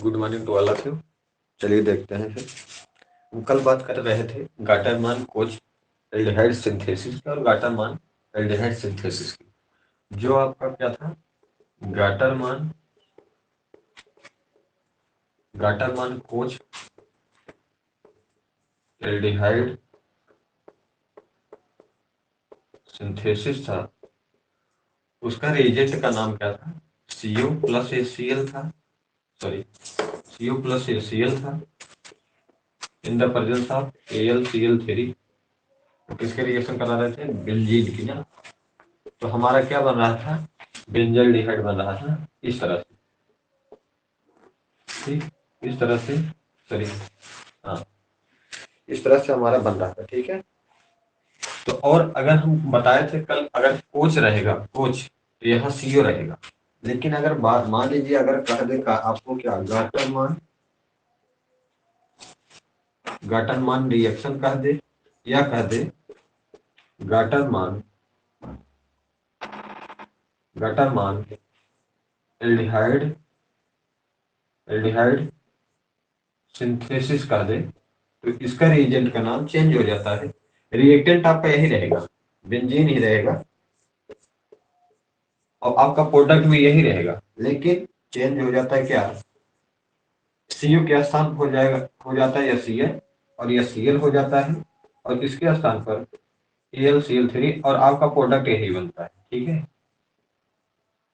Good morning to all of you. चलिए देखते हैं फिर। हम कल बात कर रहे थे गाटरमान कोच एल्डिहाइड सिंथेसिस की और गाटरमान एल्डिहाइड सिंथेसिस की। जो आपका क्या था, Gattermann Gattermann coach aldehyde synthesis था, उसका रिएजेंट का नाम क्या था? CO प्लस HCl था, सॉरी CO प्लस HCl था इन द प्रेजेंस ऑफ AlCl3। तो किसके रिएक्शन करा रहे थे? बेंजीन की ना। तो हमारा क्या बन रहा था? बेंजल्डिहाइड बन रहा था इस तरह से, ठीक, इस तरह से, सॉरी, हाँ, इस तरह से हमारा बन रहा था, ठीक है। तो और अगर हम बताए थे कल, अगर कोच रहेगा, कोच, तो यहाँ CO रहेगा। लेकिन अगर मान लीजिए, अगर कह दे का आपको क्या, गाटरमान रिएक्शन कह दे, या कह दे Gattermann Gattermann aldehyde aldehyde synthesis कह दे, तो इसका रिएजेंट का नाम चेंज हो जाता है। रिएक्टेंट आपका यही रहेगा, बेंजीन ही रहेगा, और आपका प्रोडक्ट भी यही रहेगा, लेकिन चेंज हो जाता है क्या? CO के स्थान हो जाता है HCl, और यह Cl हो जाता है, और इसके स्थान पर AlCl3, और आपका प्रोडक्ट यही बनता है, ठीक है,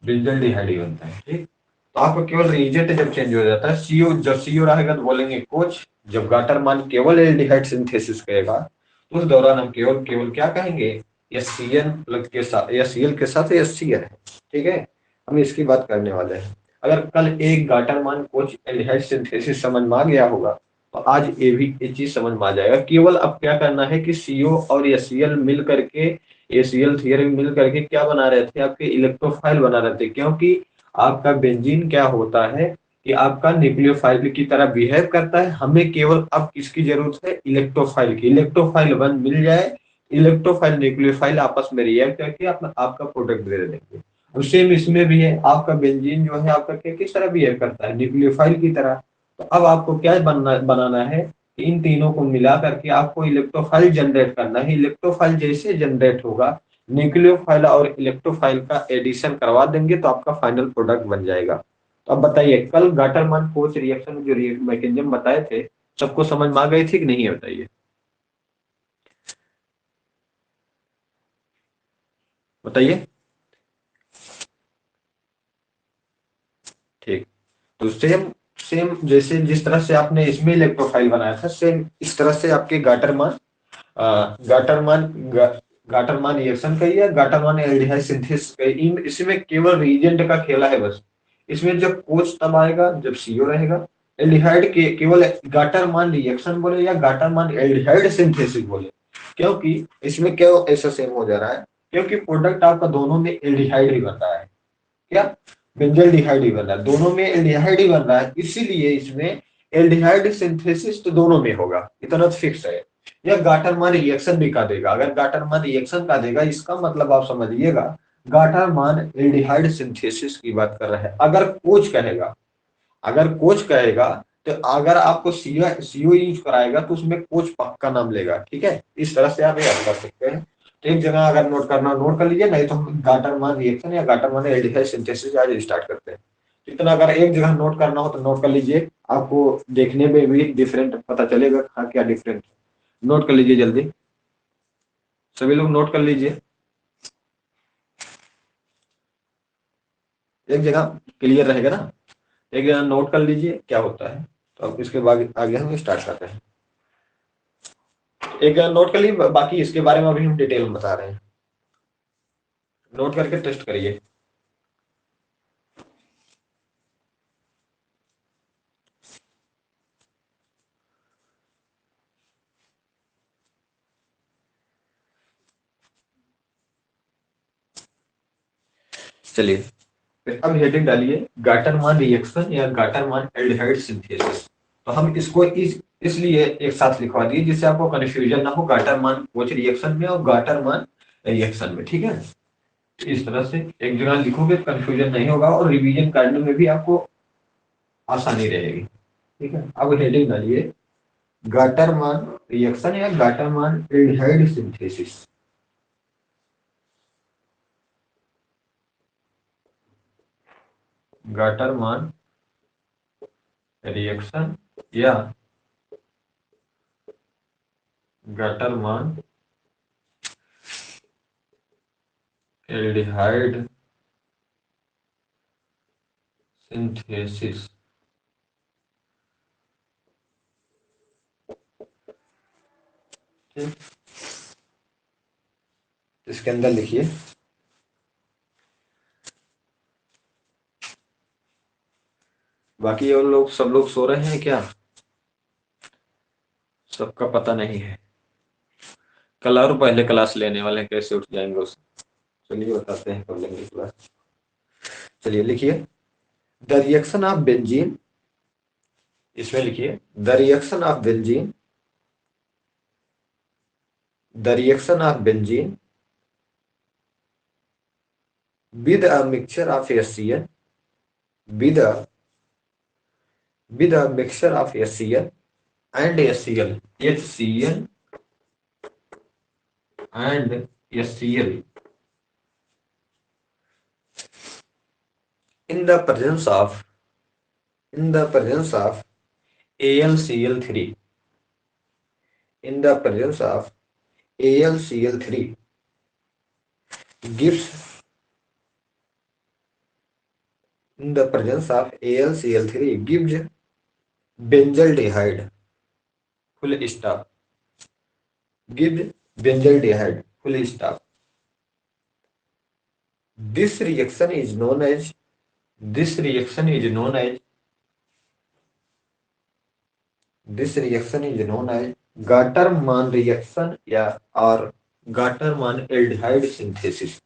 बेंजल डिहाइड ही बनता है, ठीक। तो आपका केवल रिएजेंट जब चेंज हो जाता है, CO जब CO रहेगा तो बोलेंगे कोच, जब गाटरमान केवल एल्डिहाइड सिंथेसिस करेगा तो उस दौरान हम केवल केवल क्या कहेंगे? HCl के साथ, या Cl के साथ HCl है, ठीक है। हम इसकी बात करने वाले हैं। अगर कल एक गाटरमान कोच एल्डिहाइड सिंथेसिस समझ में आ गया होगा, तो आज ये चीज समझ में आ जाएगा। केवल अब क्या करना है कि CO और HCl मिल करके, ACl थियरी मिल करके क्या बना रहे थे? आपके इलेक्ट्रोफाइल बना रहे थे। क्योंकि आपका बेंजीन क्या होता है कि आपका न्यूक्लियोफाइल की तरह बिहेव करता है। हमें केवल अब किसकी जरूरत है? इलेक्ट्रोफाइल की। इलेक्ट्रोफाइल 1 मिल जाए, इलेक्ट्रोफाइल न्यूक्लियोफाइल आपस में रिएक्ट करके आपका प्रोडक्ट दे देंगे। और सेम इसमें भी है, आपका बेंजीन जो है आपका क्या किस तरह बिहेव करता है? न्यूक्लियोफाइल की तरह। तो अब आपको क्या बनाना है? इन तीनों को मिला करके आपको इलेक्ट्रोफाइल जनरेट करना है। इलेक्ट्रोफाइल जैसे जनरेट होगा, न्यूक्लियोफाइल और इलेक्ट्रोफाइल का एडिशन करवा देंगे तो आपका फाइनल प्रोडक्ट बन जाएगा। तो अब बताइए, कल गाटरमान कोच रिएक्शन में जो मैकेनिज्म बताए थे, सबको समझ में आ गई थी कि नहीं है? बताइए बताइए। ठीक। तो सेम सेम जैसे जिस तरह से आपने इसमें इलेक्ट्रोफाइल बनाया था, सेम इस तरह से आपके गाटरमान गाटरमान गाटरमान रिएक्शन का या गाटरमान एल्डिहाइड सिंथेसिस का, इन इसमें केवल रीजेंट का खेला है बस। इसमें जब कोच तब आएगा जब CO रहेगा। एल्डिहाइड के केवल गाटरमान रिएक्शन बोले या गाटरमान एल्डिहाइड सिंथेसिस बोले, क्योंकि इसमें क्या ऐसा सेम हो जा रहा है, क्योंकि प्रोडक्ट आपका दोनों में एल्डिहाइड ही बन रहा है। क्या? बेंजल डिहाइड ही बन रहा है, दोनों में एल्डिहाइड ही बन रहा है, इसीलिए इसमें एल्डिहाइड सिंथेसिस तो दोनों में होगा, इतना तो फिक्स है। या गाटरमान रिएक्शन भी का देगा। अगर गाटरमान रिएक्शन का देगा, इसका मतलब आप समझिएगा गाटरमान एल्डिहाइड सिंथेसिस की बात कर रहे हैं। अगर कोच कहेगा तो अगर आपको CO यूज कराएगा तो उसमें कोच पक्का नाम लेगा, ठीक है। इस तरह से आप याद कर सकते हैं। तो एक जगह अगर नोट करना नोट कर लीजिए, नहीं तो हम गाटरमान रिएक्शन या गाटरमान एल्डिहाइड सिंथेसिस आज स्टार्ट करते हैं। इतना अगर एक जगह नोट करना हो तो नोट कर लीजिए, आपको देखने में भी डिफरेंट पता चलेगा। हाँ, क्या डिफरेंट? नोट कर लीजिए जल्दी, सभी लोग नोट कर लीजिए, एक जगह क्लियर रहेगा ना। एक जगह नोट कर लीजिए क्या होता है, तो अब इसके बाद आगे हम स्टार्ट करते हैं। एक जगह नोट कर लीजिए, बाकी इसके बारे में अभी हम डिटेल में बता रहे हैं। नोट करके टेस्ट करिए। चलिए, फिर अब हेडिंग डालिए गाटरमान रिएक्शन या गाटरमान एल्डिहाइड सिंथेसिस। तो हम इसको इसलिए एक साथ लिखवा दिए जिससे आपको कंफ्यूजन ना हो गाटरमान कोच रिएक्शन में और गाटरमान रिएक्शन में, ठीक है। इस तरह से एक जगह लिखोगे कंफ्यूजन नहीं होगा, और रिवीजन करने में भी आपको आसानी रहेगी। ठीक है, अब हेडिंग डालिए गाटरमान रिएक्शन या Gattermann aldehyde synthesis. Gattermann reaction या गाटरमान एल्डिहाइड सिंथेसिस। इसके अंदर लिखिए बाकी और लोग सब लोग सो रहे हैं क्या? सबका पता नहीं है। कल और पहले क्लास लेने वाले हैं, कैसे उठ जाएंगे उसे? चलिए बताते हैं कब लेंगे क्लास। चलिए लिखिए द रिएक्शन ऑफ बेंजीन, इसमें लिखिए the reaction of benzene, the reaction of benzene with a mixture of HCl, with a mixture of HCl and HCl, HCl and HCl in the presence of AlCl3, in the presence of AlCl3 gives, in the presence of AlCl3 gives benzaldehyde, full stop, gives benzaldehyde, full stop. This reaction is known as, this reaction is known as, this reaction is known as Gattermann reaction या और Gattermann aldehyde synthesis.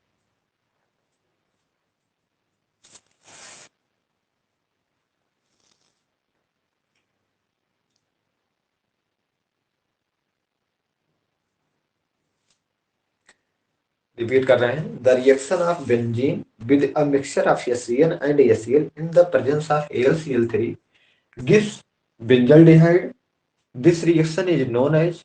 Repeat कर रहे हैं the reaction of benzene with a mixture of HCl and HCl in the presence of AlCl3 gives benzaldehyde. This reaction is known as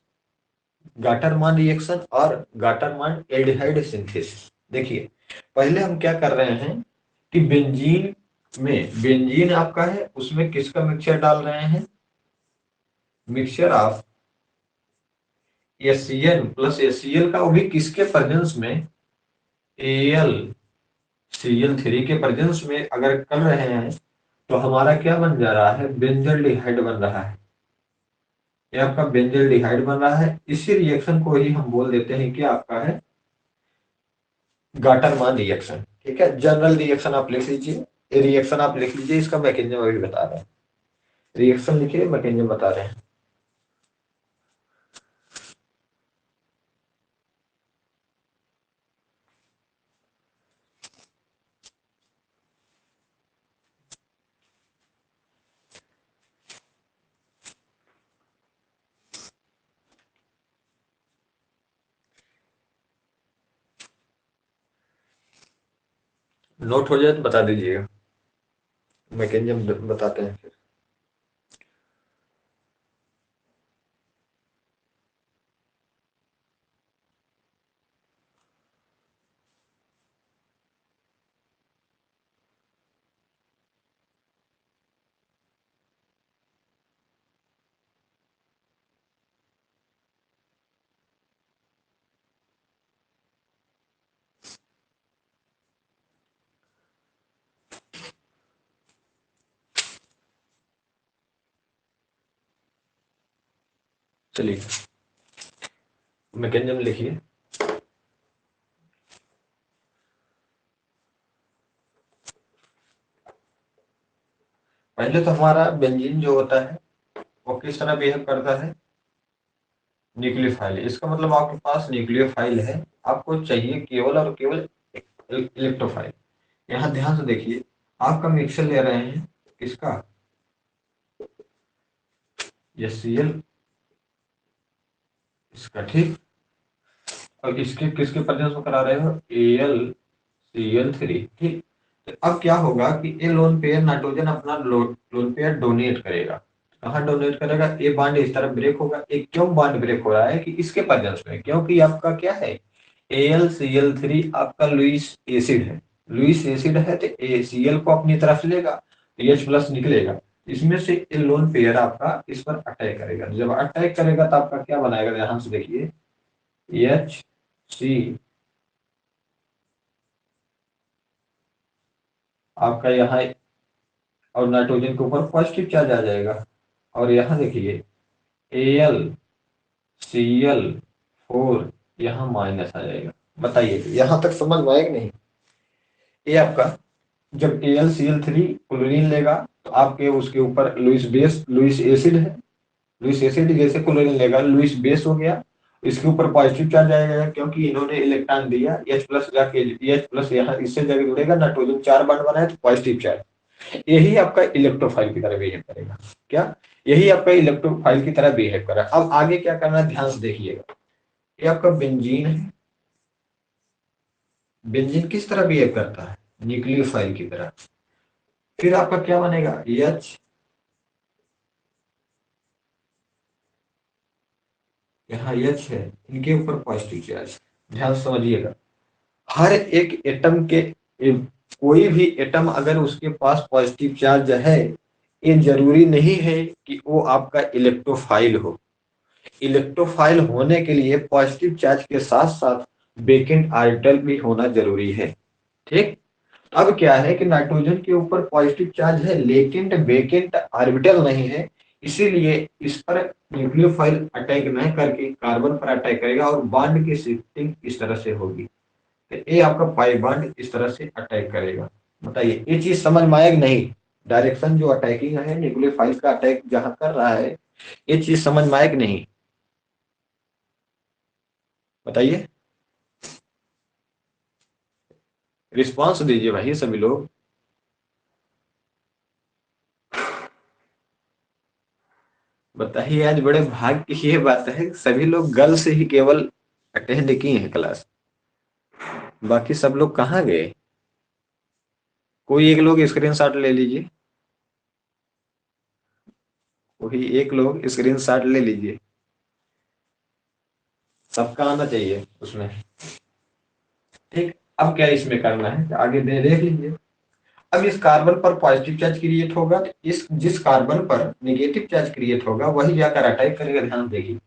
Gattermann reaction और Gattermann aldehyde synthesis. देखिए पहले हम क्या कर रहे हैं कि बेंजीन में, बेंजीन आपका है उसमें किसका मिक्सचर डाल रहे हैं? Mixture of HCl plus HCl का, वो भी किसके प्रेजेंस में? AlCl3 के प्रेजेंस में अगर कर रहे हैं तो हमारा क्या बन जा रहा है? बेंजल्डिहाइड बन रहा है। ये आपका बेंजल्डिहाइड बन रहा है। इसी रिएक्शन को ही हम बोल देते हैं कि आपका है गाटरमान रिएक्शन। ठीक है, जनरल रिएक्शन आप लिख लीजिए, रिएक्शन आप लिख लीजिए, इसका मैकेनिज्म अभी बता रहे हैं। रिएक्शन लिखिए, मैकेनिज्म बता रहे हैं। नोट हो जाए तो बता दीजिएगा, मैकेनिज्म बताते हैं फिर। चलिए मैकेनिज्म लिखिए। पहले तो हमारा बेंजीन जो होता है वो किस तरह बिहेव करता है? न्यूक्लियोफाइल। इसका मतलब आपके पास न्यूक्लियोफाइल है, आपको चाहिए केवल और केवल इलेक्ट्रोफाइल। यहाँ ध्यान से देखिए, आपका मिक्सर ले रहे हैं किसका? HCl इसका, ठीक। और इसके किसके प्रेजेंस में करा रहे हो? AlCl3, ठीक। तो अब क्या होगा कि ये लोन पेयर नाइट्रोजन अपना लोन पेयर डोनेट करेगा। कहाँ डोनेट करेगा? ए बॉन्ड इस तरफ ब्रेक होगा। एक क्यों बॉन्ड ब्रेक हो रहा है कि इसके प्रेजेंस में, क्योंकि आपका क्या है, AlCl3 आपका लुईस एसिड है। लुईस एसिड है तो ACl को अपनी तरफ लेगा, H प्लस निकलेगा। इसमें से ये लोन पेयर आपका इस पर अटैक करेगा। जब अटैक करेगा तो आपका क्या बनाएगा, ध्यान से देखिए, HC आपका यहाँ, और नाइट्रोजन के ऊपर पॉजिटिव चार्ज आ जाएगा। और यहाँ देखिए AlCl4 यहाँ माइनस आ जाएगा। बताइए यहाँ तक समझ में आएगा नहीं? ये आपका जब AlCl3 क्लोरीन लेगा तो आपके उसके ऊपर लुईस एसिड है। लुईस एसिड जैसे क्लोरीन लेगा, लुईस बेस हो गया, इसके ऊपर पॉजिटिव चार्ज आएगा क्योंकि इन्होंने इलेक्ट्रॉन दिया। H प्लस जाके H प्लस यहाँ इससे जाके जुड़ेगा, नाइट्रोजन 4 बॉन्ड बनाए तो पॉजिटिव चार्ज। यही आपका इलेक्ट्रोफाइल की तरह बिहेव करेगा। क्या? यही आपका इलेक्ट्रोफाइल की तरह बिहेव कर रहा है। अब आगे क्या करना है, ध्यान से देखिएगा। ये आपका बेंजीन है। बेंजीन किस तरह बिहेव करता है? न्यूक्लियोफाइल की तरह। फिर आपका क्या बनेगा, H, यहाँ H है, इनके ऊपर पॉजिटिव चार्ज। ध्यान से समझिएगा, हर एक एटम के कोई भी एटम अगर उसके पास पॉजिटिव चार्ज है, ये जरूरी नहीं है कि वो आपका इलेक्ट्रोफाइल हो। इलेक्ट्रोफाइल होने के लिए पॉजिटिव चार्ज के साथ साथ वेकेंट ऑर्बिटल भी होना जरूरी है। ठीक? अब क्या है कि नाइट्रोजन के ऊपर पॉजिटिव चार्ज है लेकिन वेकेंट ऑर्बिटल नहीं है, इसीलिए इस पर न्यूक्लियोफाइल अटैक नहीं करके कार्बन पर अटैक करेगा और बॉन्ड की शिफ्टिंग इस तरह से होगी। तो ये आपका पाई बॉन्ड इस तरह से अटैक करेगा। बताइए ये चीज समझ में आएगी नहीं? डायरेक्शन जो अटैकिंग है, न्यूक्लियोफाइल का अटैक जहां कर रहा है, ये चीज समझ में आएगी नहीं? बताइए, रिस्पॉन्स दीजिए भाई सभी लोग। बताइए, आज बड़े भाग्य की ये बात है, सभी लोग गर्ल से ही केवल अटेंड की है क्लास, बाकी सब लोग कहाँ गए? कोई एक लोग स्क्रीनशॉट ले लीजिए, कोई एक लोग स्क्रीनशॉट ले लीजिए, सबका आना चाहिए उसमें। ठीक, अब क्या इसमें करना है, आगे देख लीजिए। अब इस कार्बन पर पॉजिटिव चार्ज क्रिएट होगा, इस जिस कार्बन पर नेगेटिव चार्ज क्रिएट होगा वही जाकर अटैक करेगा। ध्यान देखिए,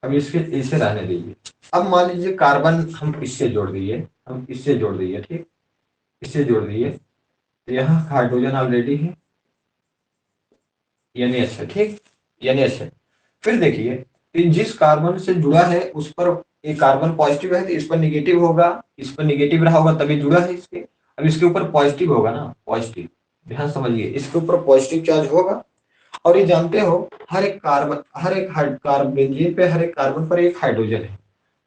अब इसके इसे रहने दीजिए। अब मान लीजिए कार्बन हम इससे जोड़ दिए, हम इससे जोड़ दिए, ठीक, इससे जोड़ दिए, तो यहाँ हाइड्रोजन ऑलरेडी है, NH है, ठीक, NH है। फिर देखिए कि जिस कार्बन से जुड़ा है उस पर एक कार्बन पॉजिटिव है तो इस पर निगेटिव होगा, इस पर निगेटिव रहा होगा तभी जुड़ा है इसके। अब इसके ऊपर पॉजिटिव होगा ना, पॉजिटिव, ध्यान समझिए, इसके ऊपर पॉजिटिव चार्ज होगा। और ये जानते हो, हर एक कार्बन, हर एक कार्बन बेंजीन पे हर एक कार्बन पर एक हाइड्रोजन है।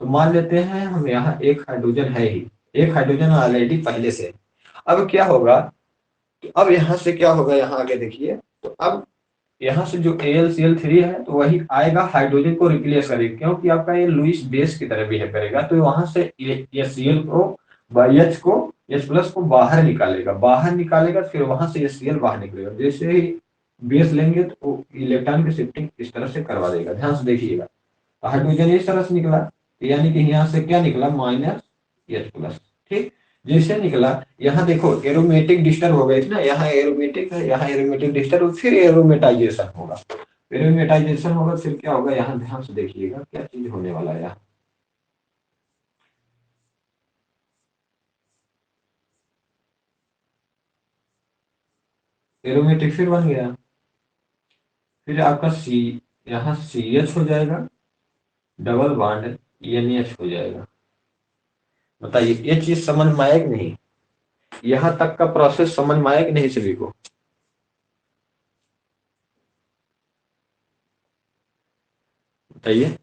तो मान लेते हैं हम यहाँ एक हाइड्रोजन है ही, एक हाइड्रोजन ऑलरेडी पहले से है। अब क्या होगा, तो अब यहाँ से क्या होगा, यहाँ आगे देखिए, तो अब यहाँ से जो AlCl3 है तो वही आएगा हाइड्रोजन को रिप्लेस करेगा, क्योंकि आपका ये लुईस बेस की तरह बिहेव करेगा। तो वहां से ये Cl को, H को, H प्लस को बाहर निकालेगा, बाहर निकालेगा, फिर वहां से ये Cl बाहर निकलेगा। जैसे ही बेस लेंगे तो इलेक्ट्रॉन की शिफ्टिंग इस तरह से करवा देगा। ध्यान से देखिएगा, हाइड्रोजन इस तरह से निकला, यानी कि यहाँ से क्या निकला, -H प्लस। ठीक, जैसे निकला, यहाँ देखो एरोमेटिक डिस्टर्ब हो गई थी ना, यहाँ एरोमेटिक है, यहाँ एरोमेटिक डिस्टर्ब, फिर एरोमेटाइजेशन होगा। एरोमेटाइजेशन होगा, फिर क्या होगा, यहाँ ध्यान से देखिएगा क्या चीज होने वाला है। यहाँ एरोमेटिक फिर बन गया, फिर आपका सी, यहाँ CH हो जाएगा, डबल बॉन्ड NH हो जाएगा। बताइए ये चीज समझ में आएगी नहीं? यहाँ तक का प्रोसेस समझ में आएगी नहीं सभी को? बताइए,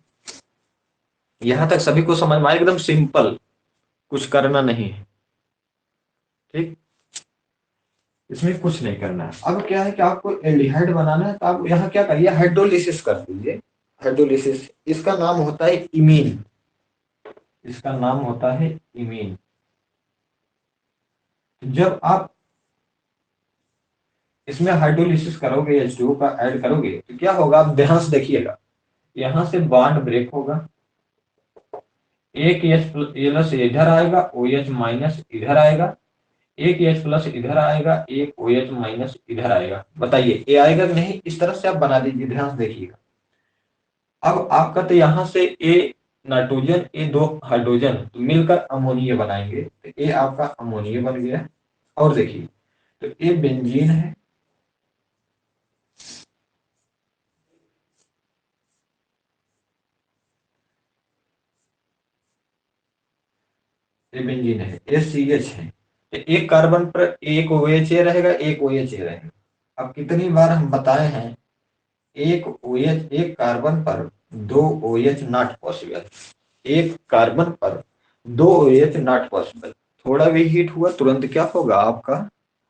यहाँ तक सभी को समझ में आए? एकदम सिंपल, कुछ करना नहीं है। ठीक, इसमें कुछ नहीं करना है। अब क्या है कि आपको एल्डिहाइड बनाना है, तो आप यहाँ क्या करिए, हाइड्रोलिसिस कर दीजिए। हाइड्रोलिसिस, इसका नाम होता है इमीन। इसका नाम होता है इमीन। जब आप इसमें हाइड्रोलिसिस करोगे, H2O का ऐड करोगे, तो क्या होगा आप ध्यान से देखिएगा, यहां से बॉन्ड ब्रेक होगा, एक एच प्लस इधर आएगा, OH माइनस इधर आएगा, एक H प्लस इधर आएगा, एक OH माइनस इधर आएगा। बताइए ये आएगा कि नहीं? इस तरह से आप बना दीजिए, ध्यान से देखिएगा। अब आपका तो यहाँ से ए नाइट्रोजन, ए दो हाइड्रोजन तो मिलकर अमोनिया बनाएंगे, तो ए आपका अमोनिया बन गया। और देखिए तो ये बेंजीन है, ये बेंजीन है, ये CH है। तो एक कार्बन पर एक OH रहेगा, एक OH रहेगा। अब कितनी बार हम बताए हैं, एक OH, एक कार्बन पर दो OH नॉट पॉसिबल, एक कार्बन पर दो OH नॉट पॉसिबल। थोड़ा भी हीट हुआ तुरंत क्या होगा, आपका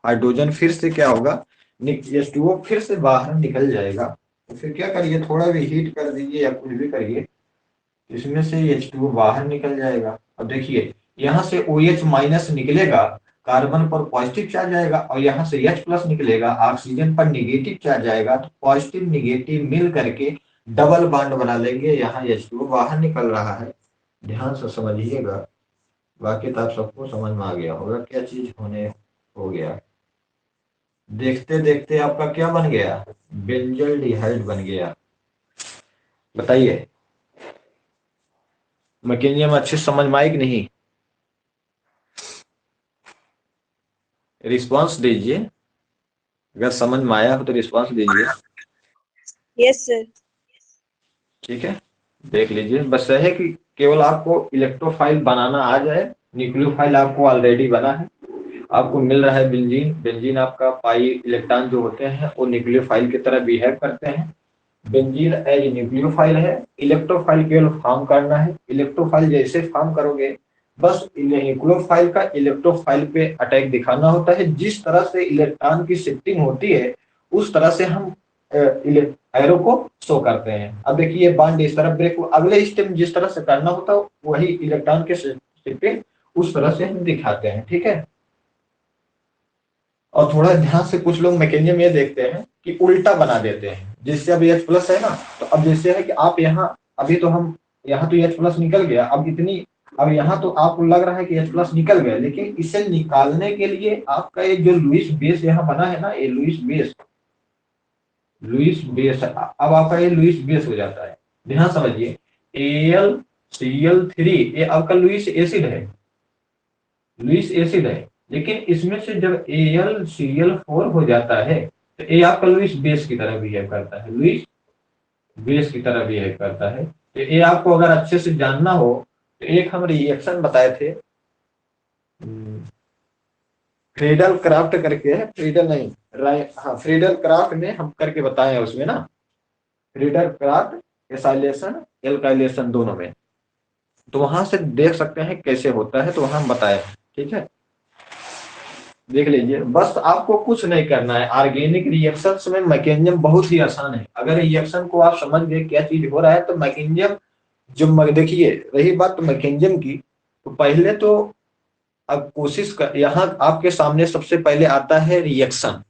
हाइड्रोजन फिर से क्या होगा, H2O फिर से बाहर निकल जाएगा। तो फिर क्या करिए, थोड़ा भी हीट कर दीजिए या कुछ भी करिए, इसमें से H2O बाहर निकल जाएगा। अब देखिए यहाँ से OH माइनस निकलेगा, कार्बन पर पॉजिटिव चार्ज आएगा, और यहाँ से H प्लस निकलेगा, ऑक्सीजन पर निगेटिव चार्ज आएगा। तो पॉजिटिव निगेटिव मिल करके डबल बॉन्ड बना लेंगे, यहाँ H2O बाहर निकल रहा है। ध्यान से समझिएगा, बाकी तो आप सबको समझ में आ गया होगा क्या चीज होने हो गया। देखते देखते आपका क्या बन गया, बेंजल डिहाइड बन गया। बताइए मैकेनिज्म अच्छे से समझ में आई कि नहीं? रिस्पांस दीजिए, अगर समझ में आया हो तो रिस्पांस दीजिए। Yes sir. ठीक है, देख लीजिए। बस यह है कि केवल आपको इलेक्ट्रोफाइल बनाना आ जाए। न्यूक्लियोफाइल आपको ऑलरेडी बना है, आपको मिल रहा है बेंजीन। बेंजीन आपका पाई इलेक्ट्रॉन जो होते हैं वो न्यूक्लियोफाइल की तरह बिहेव करते हैं। बेंजीन एज न्यूक्लियोफाइल है, इलेक्ट्रोफाइल केवल फॉर्म करना है। इलेक्ट्रोफाइल जैसे फॉर्म करोगे, बस न्यूक्लियोफाइल का इलेक्ट्रोफाइल पे अटैक दिखाना होता है। जिस तरह से इलेक्ट्रॉन की शिफ्टिंग होती है उस तरह से हम एरो को शो करते हैं। अब देखिए बॉन्ड इस तरह ब्रेक, अगले स्टेप जिस तरह से करना होता है वही इलेक्ट्रॉन के शिफ्टिंग उस तरह से हम दिखाते हैं। ठीक है, और थोड़ा ध्यान से कुछ लोग मैकेनिज्म ये देखते हैं कि उल्टा बना देते हैं। जैसे अब H प्लस है ना, तो अब जैसे है कि आप यहाँ, अभी तो हम यहाँ तो H प्लस निकल गया, अब इतनी, अब यहाँ तो आपको लग रहा है कि H प्लस निकल गया, लेकिन इसे निकालने के लिए आपका ये जो लुईस बेस यहाँ बना है ना, ये लुईस बेस, लुईस बेस अब आपका ये लुईस बेस हो जाता है। ध्यान समझिए, AlCl3 ये आपका लुईस एसिड है, लुईस एसिड है। लेकिन इसमें से जब AlCl4 हो जाता है तो ये आपका लुईस बेस की तरह बिहेव करता है, लुईस बेस की तरह बिहेव करता है। तो ये आपको अगर अच्छे से जानना हो तो एक हम रिएक्शन बताए थे, फ्रीडल क्राफ्ट करके है, फ्रीडल नहीं, हाँ फ्रीडल क्राफ्ट में हम करके बताए हैं उसमें ना, फ्रीडल क्राफ्ट एसाइलेशन एल्काइलेशन दोनों में, तो वहां से देख सकते हैं कैसे होता है, तो वहां हम बताए हैं। ठीक है, देख लीजिए। बस आपको कुछ नहीं करना है, ऑर्गेनिक रिएक्शंस में मैकेनिज्म बहुत ही आसान है। अगर रिएक्शन को आप समझ गए क्या चीज हो रहा है तो मैकेनिज्म जो, देखिए रही बात तो मैकेनिज्म की, तो पहले तो अब कोशिश कर, यहाँ आपके सामने सबसे पहले आता है रिएक्शन।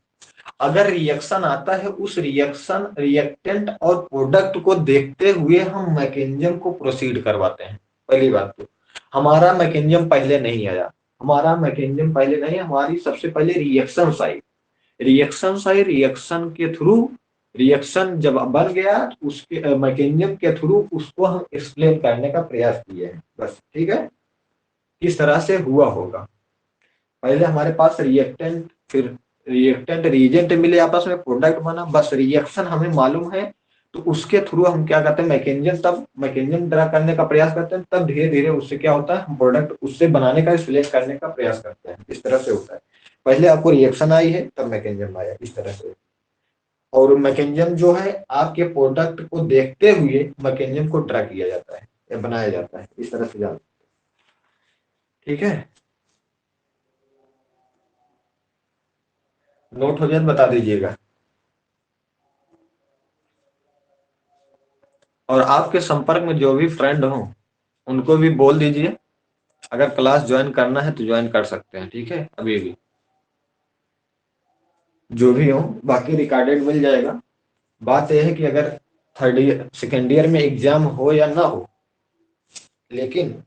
अगर रिएक्शन आता है, उस रिएक्शन रिएक्टेंट और प्रोडक्ट को देखते हुए हम मैकेनिज्म को प्रोसीड करवाते हैं। पहली बात तो हमारा मैकेनिज्म पहले नहीं आया, हमारा मैकेनिज्म पहले नहीं, हमारी सबसे पहले reaction I, reaction I, reaction के थ्रू, रिएक्शन जब बन गया तो उसके मैकेनिज्म के थ्रू उसको हम एक्सप्लेन करने का प्रयास किए हैं। बस ठीक है, किस तरह से हुआ होगा। पहले हमारे पास रिएक्टेंट, फिर रिएक्टेंट रिएजेंट मिले, आपस में प्रोडक्ट बना, बस रिएक्शन हमें मालूम है तो उसके थ्रू हम क्या करते हैं, मैकेनिज्म, तब मैकेनिज्म ड्रा करने का प्रयास करते हैं, तब धीरे धीरे उससे क्या होता है, हम प्रोडक्ट उससे बनाने का, सिलेक्ट करने का प्रयास करते हैं। इस तरह से होता है, पहले आपको रिएक्शन आई है तब मैकेनिज्म आया, इस तरह से। और मैकेनिज्म जो है आपके प्रोडक्ट को देखते हुए मैकेनिज्म को ड्रा किया जाता है या बनाया जाता है, इस तरह से जान। ठीक है, नोट हो जाए तो बता दीजिएगा। और आपके संपर्क में जो भी फ्रेंड हो उनको भी बोल दीजिए, अगर क्लास ज्वाइन करना है तो ज्वाइन कर सकते हैं, ठीक है। अभी भी जो भी हो, बाकी रिकॉर्डेड मिल जाएगा। बात यह है कि अगर थर्ड ईयर सेकेंड ईयर में एग्जाम हो या ना हो, लेकिन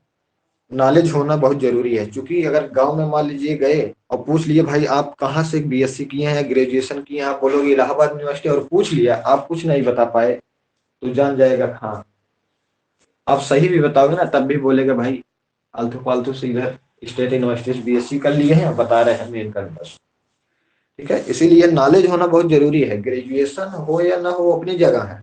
नॉलेज होना बहुत जरूरी है। क्योंकि अगर गांव में मान लीजिए गए और पूछ लिए भाई आप कहाँ से बीएससी किए हैं, ग्रेजुएशन किए हैं, आप बोलोगे इलाहाबाद यूनिवर्सिटी, और पूछ लिया आप कुछ नहीं बता पाए, तो जान जाएगा हाँ। आप सही भी बताओगे ना, तब भी बोलेगा भाई आलतू फालतू से इधर स्टेट यूनिवर्सिटी से बीएससी कर लिए हैं और बता रहे हैं मेन कर बस। ठीक है, इसीलिए नॉलेज होना बहुत जरूरी है। ग्रेजुएशन हो या ना हो अपनी जगह है,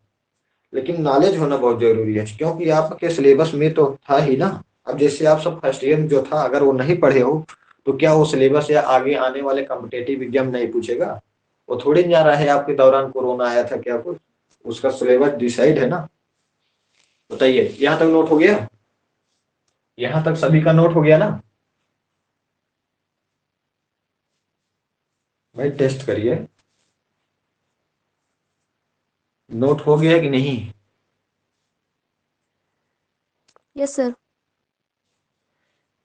लेकिन नॉलेज होना बहुत जरूरी है, क्योंकि आपके सिलेबस में तो था ही ना। अब जैसे आप सब फर्स्ट ईयर में जो था, अगर वो नहीं पढ़े हो तो क्या वो सिलेबस या आगे आने वाले कॉम्पिटेटिव एग्जाम नहीं पूछेगा? वो थोड़ी नहीं आ रहा है आपके दौरान कोरोना आया था क्या कुछ, उसका सिलेबस डिसाइड है ना। बताइए, यहाँ तक नोट हो गया? यहाँ तक सभी का नोट हो गया ना? भाई टेस्ट करिए, नोट हो गया कि नहीं? Yes sir.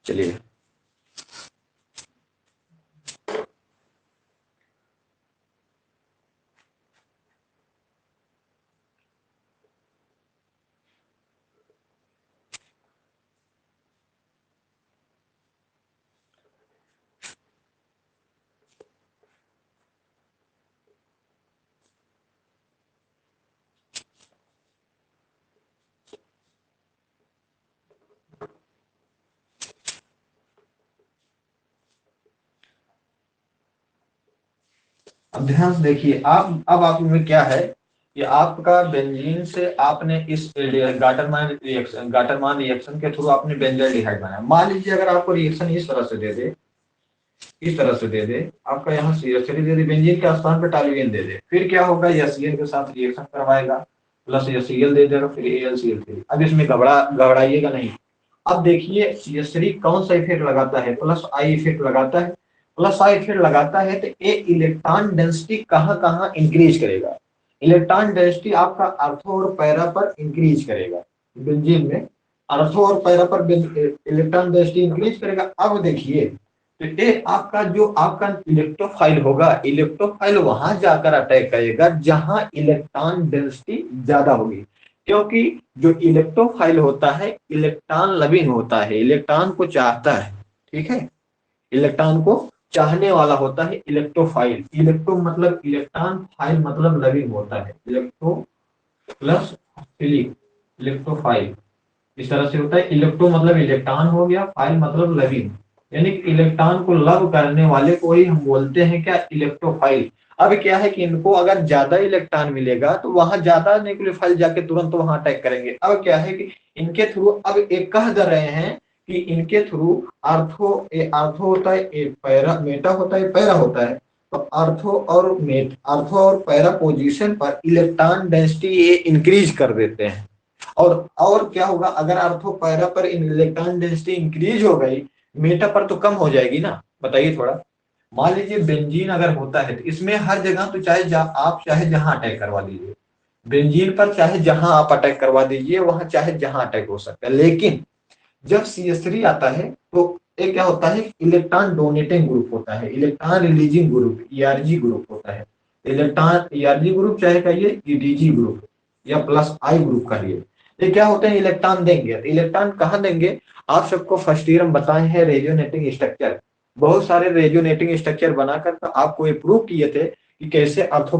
चलिए, अब ध्यान से देखिए। आप में क्या है कि आपका बेंजीन से आपने इस गाटरमान रिएक्शन के थ्रू आपने बेंजल्डिहाइड बनाया। मान लीजिए अगर आपको रिएक्शन इस तरह से दे दे, इस तरह से दे दे, आपका यहाँ CH3 दे दे, बेंजीन के स्थान पर टॉल्यूएन दे दे, फिर क्या होगा, HCl के साथ रिएक्शन करवाएगा, प्लस HCl दे देगा, फिर AlCl3। अब इसमें घबराइएगा नहीं। अब देखिए CH3 कौन सा इफेक्ट लगाता है, प्लस आई इफेक्ट लगाता है। प्लस आई इफेक्ट लगाता है तो ये इलेक्ट्रॉन डेंसिटी कहाँ कहाँ इंक्रीज करेगा? इलेक्ट्रॉन डेंसिटी आपका अर्थो और पैरा पर इंक्रीज करेगा। बेंजीन में अर्थो और पैरा पर इलेक्ट्रॉन डेंसिटी इंक्रीज करेगा। अब देखिए, तो ये आपका जो आपका इलेक्ट्रोफाइल होगा, इलेक्ट्रोफाइल वहां जाकर अटैक करेगा जहां इलेक्ट्रॉन डेंसिटी ज्यादा होगी। क्योंकि जो इलेक्ट्रोफाइल होता है इलेक्ट्रॉन लविंग होता है, इलेक्ट्रॉन को चाहता है। ठीक है, इलेक्ट्रॉन को चाहने वाला होता है इलेक्ट्रोफाइल। इलेक्ट्रो मतलब इलेक्ट्रॉन, फाइल मतलब लविंग होता है। इलेक्ट्रो प्लस फिलिप, इलेक्ट्रोफाइल इस तरह से होता है। इलेक्ट्रो मतलब इलेक्ट्रॉन हो गया, फाइल मतलब लविंग, यानी कि इलेक्ट्रॉन को लव करने वाले को ही हम बोलते हैं क्या, इलेक्ट्रोफाइल। अब क्या है कि इनको अगर ज्यादा इलेक्ट्रॉन मिलेगा तो वहां ज्यादा न्यूक्लियोफाइल जाके तुरंत वहां अटैक करेंगे। अब क्या है कि इनके थ्रू अब एक कह दे रहे हैं कि इनके थ्रू आर्थो होता है, एक पैरा मेटा होता है, पैरा होता है। तो आर्थो और पैरा पोजीशन पर इलेक्ट्रॉन डेंसिटी ये इंक्रीज कर देते हैं। और क्या होगा, अगर आर्थो पैरा पर इलेक्ट्रॉन डेंसिटी इंक्रीज हो गई, मेटा पर तो कम हो जाएगी ना। बताइए थोड़ा। मान लीजिए बेंजीन अगर होता है तो इसमें हर जगह तो आप चाहे जहां अटैक करवा दीजिए, बेंजीन पर चाहे जहां आप अटैक करवा दीजिए, वहां चाहे जहां अटैक हो सकता है। लेकिन जब CH3 आता है तो एक क्या होता है, इलेक्ट्रॉन डोनेटिंग ग्रुप होता है, electron releasing group ERG group होता है। इलेक्ट्रॉन ERG ग्रुप चाहे कहिए EDG ग्रुप या प्लस आई ग्रुप कहिए, ये क्या होते हैं, इलेक्ट्रॉन देंगे। तो इलेक्ट्रॉन कहाँ देंगे? आप सबको फर्स्ट ईयर में बताए हैं रेडियोनेटिंग स्ट्रक्चर, बहुत सारे रेडियोनेटिंग स्ट्रक्चर बनाकर तो आपको ये प्रूव किए थे कि कैसे आर्थो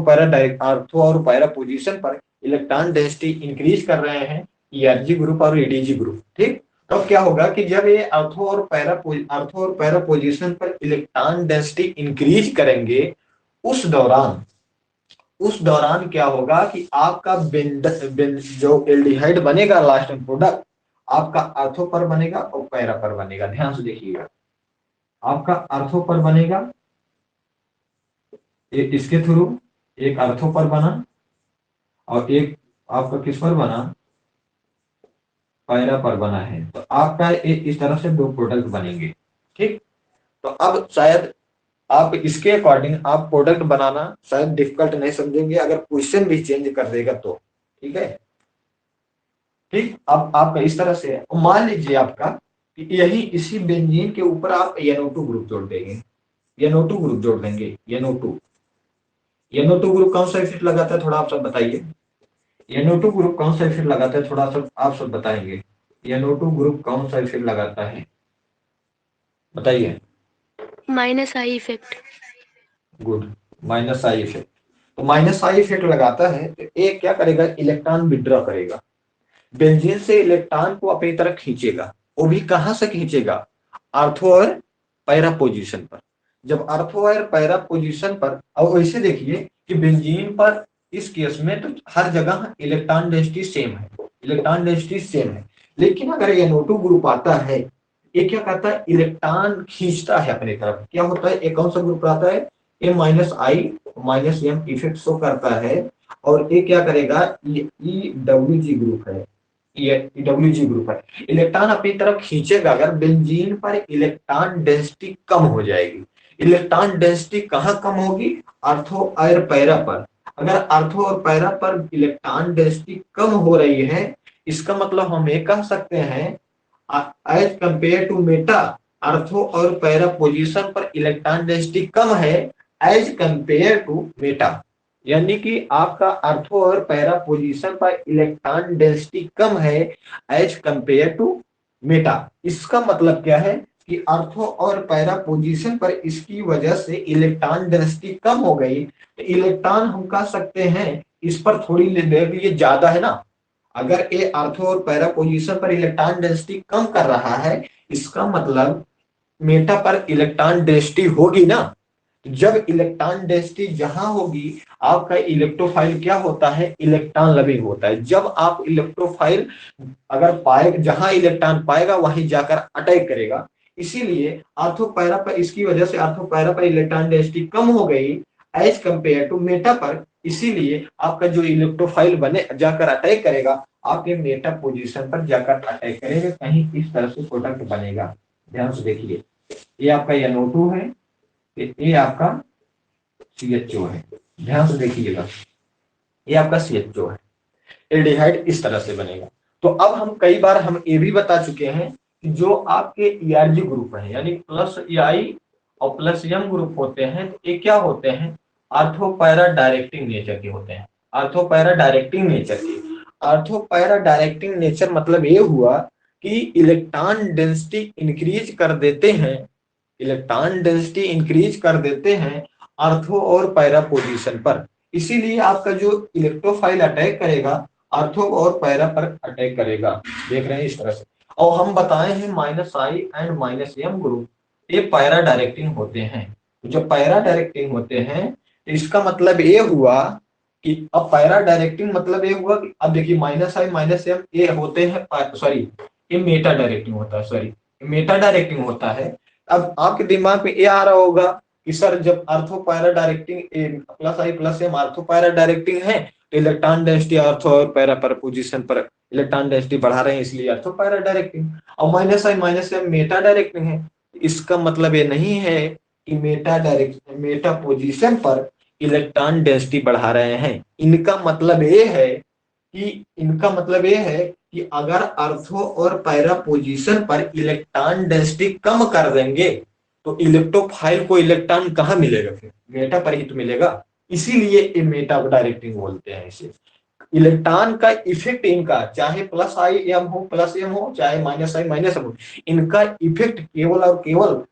और पैरा पोजीशन पर इलेक्ट्रॉन डेंसिटी इंक्रीज कर रहे हैं ERG ग्रुप और EDG ग्रुप। ठीक, तो क्या होगा कि जब ये आर्थो और पैरा पोजीशन पर इलेक्ट्रॉन डेंसिटी इंक्रीज करेंगे, उस दौरान क्या होगा कि आपका जो एल्डिहाइड बनेगा लास्ट में प्रोडक्ट, आपका आर्थो पर बनेगा और पैरा पर बनेगा। ध्यान से देखिएगा, आपका आर्थो पर बनेगा, इसके थ्रू एक आर्थो पर बना और एक आपका किस पर बना, पैरा पर बना है। तो आपका इस तरह से दो प्रोडक्ट बनेंगे। ठीक, तो अब शायद आप इसके अकॉर्डिंग आप प्रोडक्ट बनाना शायद डिफिकल्ट नहीं समझेंगे, अगर क्वेश्चन भी चेंज कर देगा तो। ठीक है, ठीक, अब आपका इस तरह से है। और मान लीजिए आपका कि यही इसी बेंजीन के ऊपर आप NO2 ग्रुप जोड़ देंगे, NO2 ग्रुप जोड़ देंगे, NO2 ग्रुप कौन सा इफेक्ट लगाता है थोड़ा आप सब बताइए। NO2 ग्रुप कौन सा इफेक्ट लगाता है थोड़ा सा आप सब बताएंगे। NO2 ग्रुप कौन सा इफेक्ट लगाता है बताइए। Minus I effect. Good, minus I effect. तो माइनस आई इफेक्ट लगाता है तो ये क्या करेगा, इलेक्ट्रॉन विड्रॉ करेगा, बेंजीन से इलेक्ट्रॉन को अपनी तरफ खींचेगा। वो भी कहां से खींचेगा, आर्थो और पैरा पोजीशन पर। जब आर्थो और पैरा पोजीशन पर, और वैसे देखिए कि बेंजीन पर इस केस में तो हर जगह इलेक्ट्रॉन डेंसिटी सेम है, इलेक्ट्रॉन डेंसिटी सेम है। लेकिन अगर NO2 ग्रुप आता है, ये क्या करता है, इलेक्ट्रॉन खींचता है अपनी तरफ। क्या होता है, एक कौन सा ग्रुप आता है, M-I-M इफेक्ट शो करता है। और ये क्या करेगा, ये EWG ग्रुप है, ये EWG ग्रुप है। इलेक्ट्रॉन अपनी तरफ खींचेगा अगर बेंजीन पर इलेक्ट्रॉन डेंसिटी कम हो जाएगी। इलेक्ट्रॉन डेंसिटी कहाँ कम होगी, आर्थो और पैरा पर। अगर आर्थो और पैरा पर इलेक्ट्रॉन डेंसिटी कम हो रही है, इसका मतलब हम ये कह सकते हैं as compare to meta, ortho और पैरा पोजीशन पर इलेक्ट्रॉन डेंसिटी कम है एज कंपेयर टू मेटा। यानी कि आपका आर्थो और पैरा पोजीशन पर इलेक्ट्रॉन डेंसिटी कम है एज कंपेयर टू मेटा। इसका मतलब क्या है कि आर्थो और पैरा पोजीशन पर इसकी वजह से इलेक्ट्रॉन डेंसिटी कम हो गई, तो इलेक्ट्रॉन हम कह सकते हैं इस पर थोड़ी देर के लिए ज्यादा है ना। अगर ये आर्थो और पैरा पोजीशन पर इलेक्ट्रॉन डेंसिटी कम कर रहा है, इसका मतलब मेटा पर इलेक्ट्रॉन डेंसिटी होगी ना। जब इलेक्ट्रॉन डेंसिटी जहां होगी, आपका इलेक्ट्रोफाइल क्या होता है, इलेक्ट्रॉन लविंग होता है। जब आप इलेक्ट्रोफाइल अगर पाए, जहां इलेक्ट्रॉन पाएगा वहीं जाकर अटैक करेगा। इसीलिए आर्थो पैरा पर, इसकी वजह से आर्थो पैरा पर इलेक्ट्रॉन डेंसिटी कम हो गई एज कंपेयर टू मेटा पर। इसीलिए आपका जो इलेक्ट्रोफाइल बने जाकर अटैक करेगा, आपके मेटा पोजीशन पर जाकर अटैक करेगा, कहीं इस तरह से प्रोडक्ट बनेगा। ध्यान से देखिए, ये आपका NO2 है, ये आपका CHO है। ध्यान से देखिएगा, ये आपका CHO है। एल्डिहाइड इस तरह से बनेगा। तो अब हम कई बार हम ये भी बता चुके हैं कि जो आपके ERG ग्रुप है, यानी प्लस EI और प्लस M ग्रुप होते हैं, तो ये क्या होते हैं, आर्थोपैरा डायरेक्टिंग नेचर के होते हैं। आर्थोपैरा डायरेक्टिंग नेचर के, आर्थोपैरा डायरेक्टिंग नेचर मतलब ये हुआ कि इलेक्ट्रॉन डेंसिटी इंक्रीज कर देते हैं, इलेक्ट्रॉन डेंसिटी इंक्रीज कर देते हैं आर्थो और पैरा पोजीशन पर। इसीलिए आपका जो इलेक्ट्रोफाइल अटैक करेगा, आर्थो और पैरा पर अटैक करेगा। देख रहे हैं इस तरह से। और हम बताए हैं -I एंड -M ग्रुप ये पैरा डायरेक्टिंग होते हैं। जब पैरा डायरेक्टिंग होते हैं तो इसका मतलब ये हुआ कि अब पैरा डायरेक्टिंग मतलब ये हुआ कि अब देखिए -I -M ये होते हैं, सॉरी ये मेटा डायरेक्टिंग होता है, सॉरी मेटा डायरेक्टिंग होता है। अब आपके दिमाग में ये आ रहा होगा कि सर जब ortho para directing +I +M ortho para directing है, तो इलेक्ट्रॉन डेंसिटी आर्थो और पैरा पर पोजीशन पर इलेक्ट्रॉन डेंसिटी बढ़ा रहे हैं, इसलिए आर्थो पैरा डायरेक्टिंग। और -I -M मेटा डायरेक्टिंग है। इसका मतलब ये नहीं है कि मेटा पोजीशन पर इलेक्ट्रॉन डेंसिटी बढ़ा रहे हैं। इनका मतलब ये है कि अगर आर्थो और पैरा पोजीशन पर इलेक्ट्रॉन डेंसिटी कम कर देंगे, तो इलेक्ट्रोफाइल को इलेक्ट्रॉन कहाँ मिलेगा, फिर मेटा पर ही तो मिलेगा। इसीलिए ये मेटा डायरेक्टिंग बोलते हैं इसे। इलेक्ट्रॉन का इफेक्ट इनका चाहे +I हो +M हो, चाहे -I -M हो, इनका इफेक्ट केवल और केवल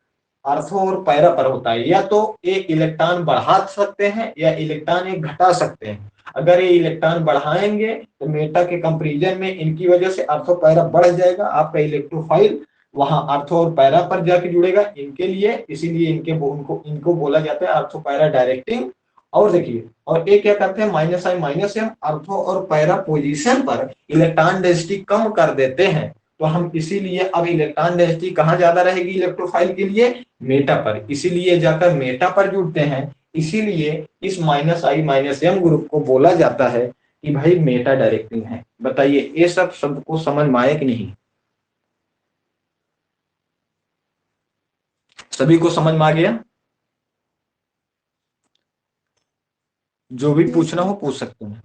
आर्थो और पैरा पर होता है। या तो ये इलेक्ट्रॉन बढ़ा सकते हैं या इलेक्ट्रॉन ये घटा सकते हैं। अगर ये इलेक्ट्रॉन बढ़ाएंगे तो मेटा के कंपैरिजन में इनकी वजह से आर्थो पैरा बढ़ जाएगा, आपका इलेक्ट्रोफाइल वहां आर्थो और पैरा पर जाके जुड़ेगा इनके लिए। इसीलिए इनको बोला जाता है आर्थो पैरा डायरेक्टिंग। और देखिए, और ये क्या करते हैं, -I -M आर्थो और पैरा पोजीशन पर इलेक्ट्रॉन डेंसिटी कम कर देते हैं। तो हम इसीलिए अब इलेक्ट्रॉन डेंसिटी कहाँ ज्यादा रहेगी इलेक्ट्रोफाइल के लिए, मेटा पर। इसीलिए जाकर मेटा पर जुड़ते हैं। इसीलिए इस -I -M ग्रुप को बोला जाता है कि भाई मेटा डायरेक्टिंग है। बताइए ये सब शब्द को समझ में आया कि नहीं, सभी को समझ में आ गया। जो भी पूछना हो पूछ सकते हैं,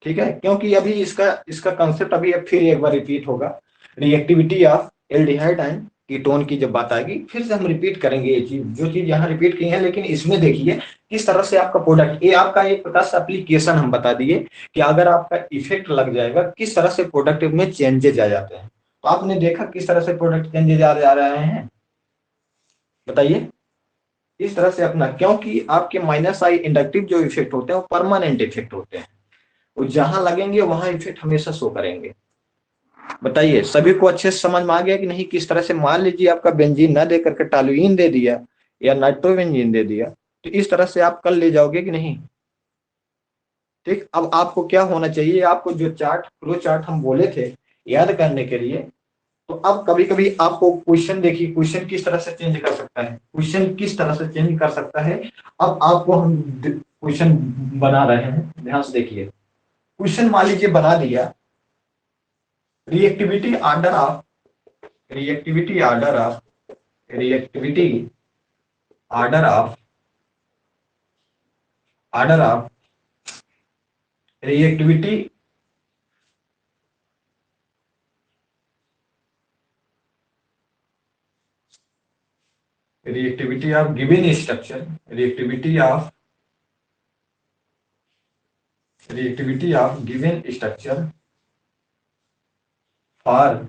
ठीक है, क्योंकि अभी इसका इसका कंसेप्ट अभी अब फिर एक बार रिपीट होगा। Reactivity of aldehyde and ketone की जब बात आएगी फिर से हम रिपीट करेंगे ये चीज, जो चीज यहाँ रिपीट की है, लेकिन इसमें देखिए किस तरह से आपका प्रोडक्ट, ये आपका एक प्रकार से एप्लीकेशन हम बता दिए कि अगर आपका इफेक्ट लग जाएगा किस तरह से प्रोडक्ट में चेंजेज आ जाते हैं। तो आपने देखा किस तरह से प्रोडक्ट चेंजेज आ रहे हैं, बताइए। इस तरह से अपना, क्योंकि आपके माइनस आई इंडक्टिव जो इफेक्ट होते हैं वो परमानेंट इफेक्ट होते हैं, वो जहां लगेंगे वहां इफेक्ट हमेशा शो करेंगे। बताइए सभी को अच्छे से समझ में आ गया कि नहीं? किस तरह से मान लीजिए आपका बेंजीन ना दे करके टॉलुइन दे दिया या नाइट्रोबेंजीन दे दिया, तो इस तरह से आप कल ले जाओगे कि नहीं? ठीक, अब आपको क्या होना चाहिए, आपको जो चार्ट फ्लो चार्ट हम बोले थे याद करने के लिए, तो अब कभी कभी आपको क्वेश्चन देखिए, क्वेश्चन किस तरह से चेंज कर सकता है, क्वेश्चन किस तरह से चेंज कर सकता है। अब आपको हम क्वेश्चन बना रहे हैं, ध्यान से देखिए। क्वेश्चन मान लीजिए बना दिया, reactivity order of reactivity order of reactivity order of order of reactivity reactivity of given structure reactivity of given structure for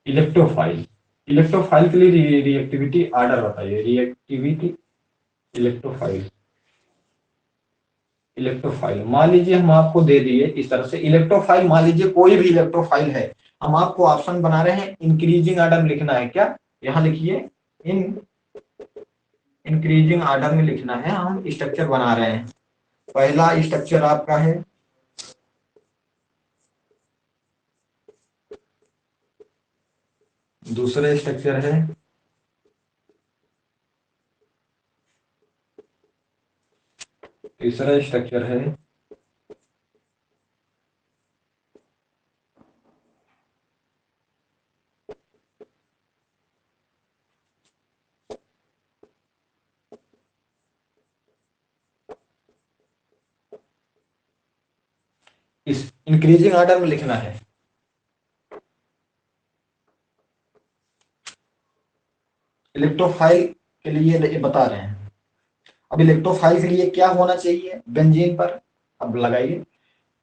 electrophile. Electrophile के लिए रिएक्टिविटी ऑर्डर बताइए। रिएक्टिविटी इलेक्ट्रोफाइल मान लीजिए हम आपको दे दिए इस तरह से इलेक्ट्रोफाइल, मान लीजिए कोई भी इलेक्ट्रोफाइल है, हम आपको ऑप्शन बना रहे हैं, इंक्रीजिंग ऑर्डर में लिखना है। क्या यहां लिखिए, इंक्रीजिंग ऑर्डर में लिखना है, हम स्ट्रक्चर बना रहे हैं। पहला स्ट्रक्चर आपका है दूसरा स्ट्रक्चर है तीसरा स्ट्रक्चर है इस इंक्रीजिंग ऑर्डर में लिखना है। इलेक्ट्रोफाइल के लिए ये बता रहे हैं। अब इलेक्ट्रोफाइल के लिए क्या होना चाहिए बेंजीन पर, अब लगाइए।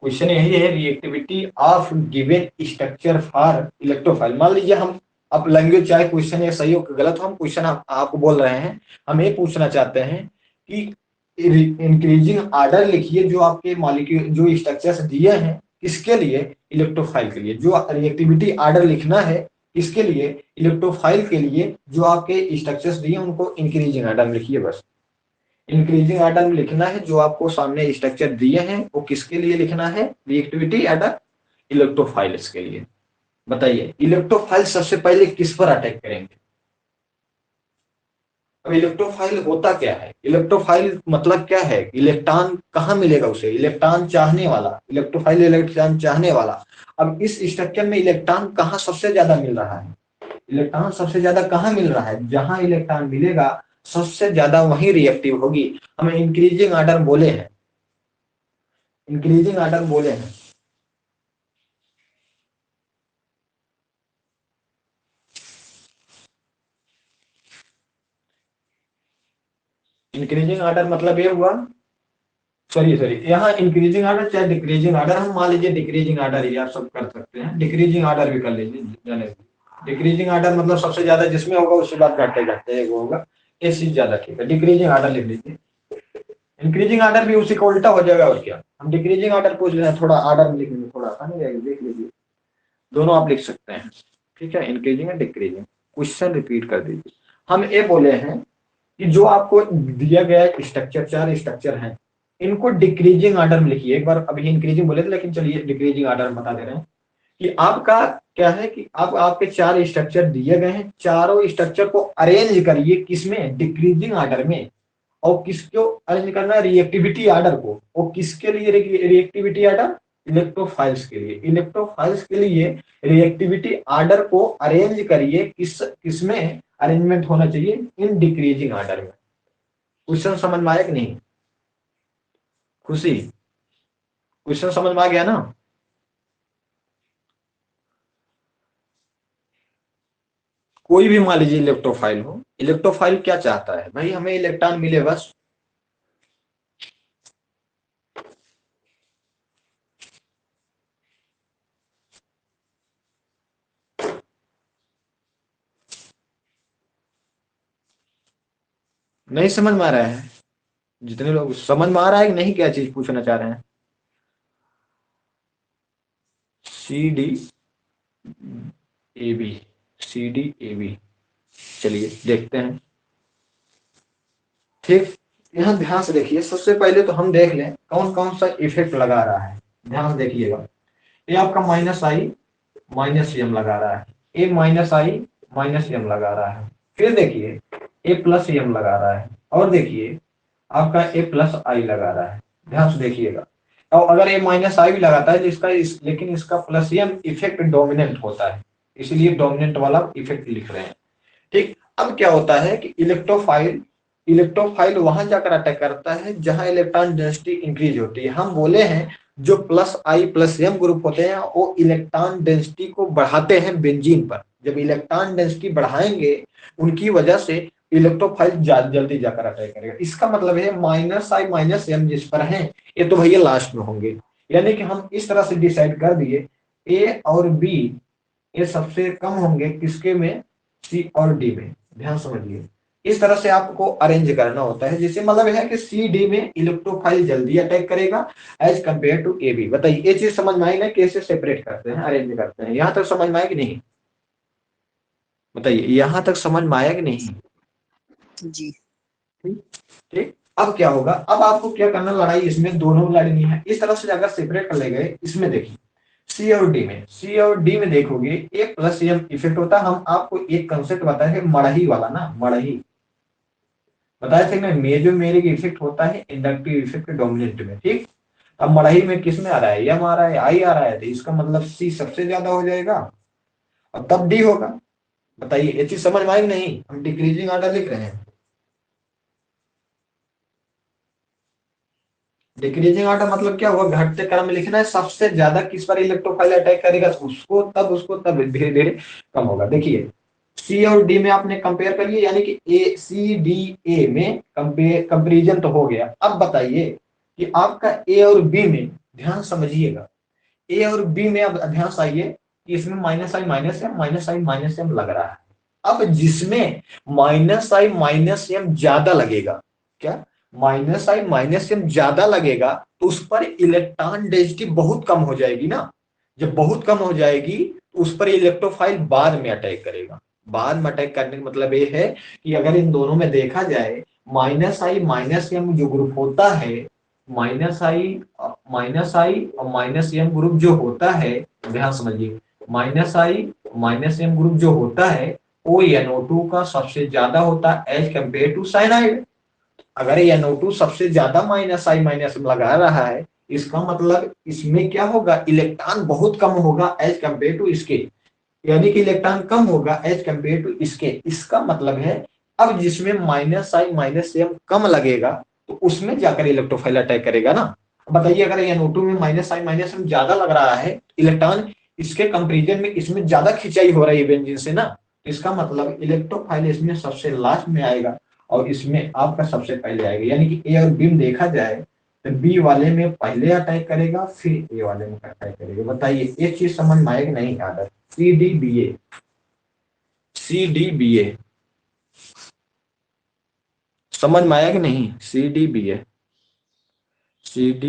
क्वेश्चन यही है, reactivity of given structure for electrophile. मान लीजिए हम, अब लैंग्वेज चाहे क्वेश्चन या सही हो गलत हो, हम क्वेश्चन आपको बोल रहे हैं, हम ये पूछना चाहते हैं कि इंक्रीजिंग ऑर्डर लिखिए जो आपके मॉलिक्यूल जो स्ट्रक्चर्स दिए हैं किसके लिए, इलेक्ट्रोफाइल के लिए। जो रिएक्टिविटी ऑर्डर लिखना है किसके लिए, इलेक्ट्रोफाइल के लिए। जो आपके स्ट्रक्चर्स दिए उनको इंक्रीजिंग ऑर्डर में लिखिए, बस इंक्रीजिंग ऑर्डर में लिखना है। जो आपको सामने स्ट्रक्चर दिए हैं वो किसके लिए लिखना है, रिएक्टिविटी ऑर्डर इलेक्ट्रोफाइल्स के लिए। बताइए इलेक्ट्रोफाइल सबसे पहले किस पर अटैक करेंगे? अब इलेक्ट्रोफाइल होता क्या है, इलेक्ट्रोफाइल मतलब क्या है, इलेक्ट्रॉन कहाँ मिलेगा उसे, इलेक्ट्रॉन चाहने वाला, इलेक्ट्रोफाइल इलेक्ट्रॉन चाहने वाला। अब इस स्ट्रक्चर में इलेक्ट्रॉन कहाँ सबसे ज्यादा मिल रहा है, इलेक्ट्रॉन सबसे ज्यादा कहाँ मिल रहा है, जहां इलेक्ट्रॉन मिलेगा सबसे ज्यादा वही रिएक्टिव होगी। हमें इंक्रीजिंग ऑर्डर बोले हैं, इंक्रीजिंग ऑर्डर बोले हैं। इंक्रीजिंग ऑर्डर मतलब ये हुआ, सॉरी यहाँ इंक्रीजिंग ऑर्डर चाहे डिक्रीजिंग ऑर्डर, हम मान लीजिए डिक्रीजिंग ऑर्डर ही आप सब कर सकते हैं, डिक्रीजिंग ऑर्डर भी कर लीजिए जाने। डिक्रीजिंग ऑर्डर मतलब सबसे ज्यादा जिसमें होगा उसके बाद घटते घटते एक होगा, ये चीज ज्यादा ठीक है। डिक्रीजिंग ऑर्डर लिख लीजिए, इंक्रीजिंग ऑर्डर भी उसी का उल्टा हो जाएगा और क्या। हम डिक्रीजिंग ऑर्डर पूछ रहे हैं, थोड़ा ऑर्डर में लिखने में थोड़ा आसान रहेगा, देख लीजिए दोनों आप लिख सकते हैं। ठीक है, increasing and decreasing. Question repeat कर दीजिए। हम ये बोले हैं कि जो आपको दिया गया स्ट्रक्चर, 4 स्ट्रक्चर हैं, इनको डिक्रीजिंग ऑर्डर में लिखिए। एक बार अभी इंक्रीजिंग बोले थे लेकिन चलिए डिक्रीजिंग ऑर्डर में बता दे रहे हैं कि आपका क्या है कि अब आपके 4 स्ट्रक्चर दिए गए हैं, चारों स्ट्रक्चर को अरेंज करिए किसमें, डिक्रीजिंग ऑर्डर में। और किसको अरेंज करना है, रिएक्टिविटी ऑर्डर को। वो किसके लिए रिएक्टिविटी ऑर्डर, इलेक्ट्रोफाइल्स के लिए। इलेक्ट्रोफाइल्स के लिए रिएक्टिविटी ऑर्डर को अरेंज करिए, किसमें अरेंजमेंट होना चाहिए, इन डिक्रीजिंग ऑर्डर में। क्वेश्चन समझ में आया कि नहीं खुशी? क्वेश्चन समझ में आ गया ना? कोई भी मान लीजिए इलेक्ट्रोफाइल हो, इलेक्ट्रोफाइल क्या चाहता है भाई, हमें इलेक्ट्रॉन मिले बस। नहीं समझ में आ रहा है? जितने लोग समझ में आ रहा है कि नहीं, क्या चीज पूछना चाह रहे हैं? C D A B, C D A B, चलिए देखते हैं। ठीक, यहाँ ध्यान से देखिए, सबसे पहले तो हम देख लें कौन कौन सा इफेक्ट लगा रहा है। ध्यान से देखिएगा, ये आपका माइनस आई माइनस एम लगा रहा है, ए माइनस आई माइनस एम लगा रहा है, फिर देखिए ए प्लस एम लगा रहा है, और देखिए आपका ए प्लस आई लगा रहा है। ध्यान से देखिएगा, और अगर ए माइनस आई भी लगाता है तो लेकिन इसका प्लस एम इफेक्ट डोमिनेंट होता है, इसलिए डोमिनेंट वाला इफेक्ट लिख रहे हैं। ठीक, अब क्या होता है कि इलेक्ट्रोफाइल वहां जाकर अटैक करता है जहां इलेक्ट्रॉन डेंसिटी इंक्रीज होती है। हम बोले हैं जो plus I plus M group होते हैं वो इलेक्ट्रॉन डेंसिटी को बढ़ाते हैं बेंजीन पर। जब इलेक्ट्रॉन डेंसिटी बढ़ाएंगे उनकी वजह से इलेक्ट्रोफाइल जल्दी जाकर अटैक करेगा। इसका मतलब है माइनस आई माइनस एम जिस पर है ये तो भैया लास्ट में होंगे, यानी कि हम इस तरह से डिसाइड कर दिए ए और बी ये सबसे कम होंगे किसके में, सी और डी में। ध्यान समझिए, इस तरह से आपको अरेंज करना होता है, जिससे मतलब है कि सी डी में इलेक्ट्रोफाइल जल्दी अटैक करेगा as compare to A B. बताइए ये चीज समझ में आई ना, कैसे सेपरेट करते हैं, अरेंज करते हैं? यहां तक समझ में आया कि नहीं? बताइए यहां तक समझ में आया कि नहीं? जी। ठीक, अब क्या होगा, अब आपको क्या करना, लड़ाई इसमें दोनों लड़नी है। इस तरह से अगर सेपरेट कर ले गए, इसमें देखिए सी और डी में देखोगे ए प्लस एम इफेक्ट होता है। हम आपको एक कंसेप्ट बताए थे मड़ही वाला ना, मड़ही बताए थे ना, मेरे इफेक्ट होता है इंडक्टिव इफेक्ट डोमिनेंट में। ठीक, अब मड़ही में किस में आ रहा है, एम आ रहा है, आई आ रहा है, तो इसका मतलब सी सबसे ज्यादा हो जाएगा और तब डी होगा। बताइए ये चीज समझ में आई नहीं? हम डिक्रीजिंग ऑर्डर लिख रहे हैं। डिक्रीजिंग ऑर्डर मतलब क्या हुआ, घटते क्रम में लिखना है, सबसे ज्यादा किस पर इलेक्ट्रोफाइल अटैक करेगा उसको तब धीरे धीरे कम होगा। देखिए सी और डी में आपने कंपेयर करिए, यानी कि ए सी डी ए में कंपेरिजन तो हो गया। अब बताइए कि आपका ए और बी में, ध्यान समझिएगा, ए और बी में अब ध्यान से आइए कि इसमें माइनस आई माइनस एम लग रहा है। अब जिसमें माइनस आई माइनस एम ज्यादा लगेगा, क्या माइनस आई माइनस एम ज्यादा लगेगा तो उस पर इलेक्ट्रॉन डेंसिटी बहुत कम हो जाएगी ना। जब बहुत कम हो जाएगी तो उस पर इलेक्ट्रोफाइल बाद में अटैक करेगा। बाद में अटैक करने का मतलब ये है कि अगर इन दोनों में देखा जाए माइनस आई माइनस एम जो ग्रुप होता है, माइनस आई और माइनस एम ग्रुप जो होता है, ध्यान समझिए, माइनस आई माइनस एम ग्रुप जो होता है वो NO2 का सबसे ज्यादा होता है एज कंपेयर टू साइनाइड। अगर NO2 सबसे ज्यादा माइनस आई माइनस एम लगा रहा है, इसका मतलब इसमें क्या होगा, इलेक्ट्रॉन बहुत कम होगा एज कंपेयर टू इसके, यानी कि इलेक्ट्रॉन कम होगा एज कंपेयर टू इसके। इसका मतलब है अब जिसमें माइनस आई माइनस एम कम लगेगा तो उसमें जाकर इलेक्ट्रोफाइल अटैक करेगा ना। बताइए अगर NO2 में माइनस आई माइनस एम ज्यादा लग रहा है, इलेक्ट्रॉन इसके कंपेरिजन में इसमें ज्यादा खिंचाई हो रही है बेंजीन से ना, तो इसका मतलब इलेक्ट्रोफाइल इसमें सबसे लास्ट में आएगा और इसमें आपका सबसे पहले आएगा। यानी कि ए और बी में देखा जाए तो बी वाले में पहले अटैक करेगा फिर ए वाले में अटैक करेगा। बताइए एक चीज समझ में आएगा नहीं? आदत सी डी बी ए समझ में आया कि नहीं? सी डी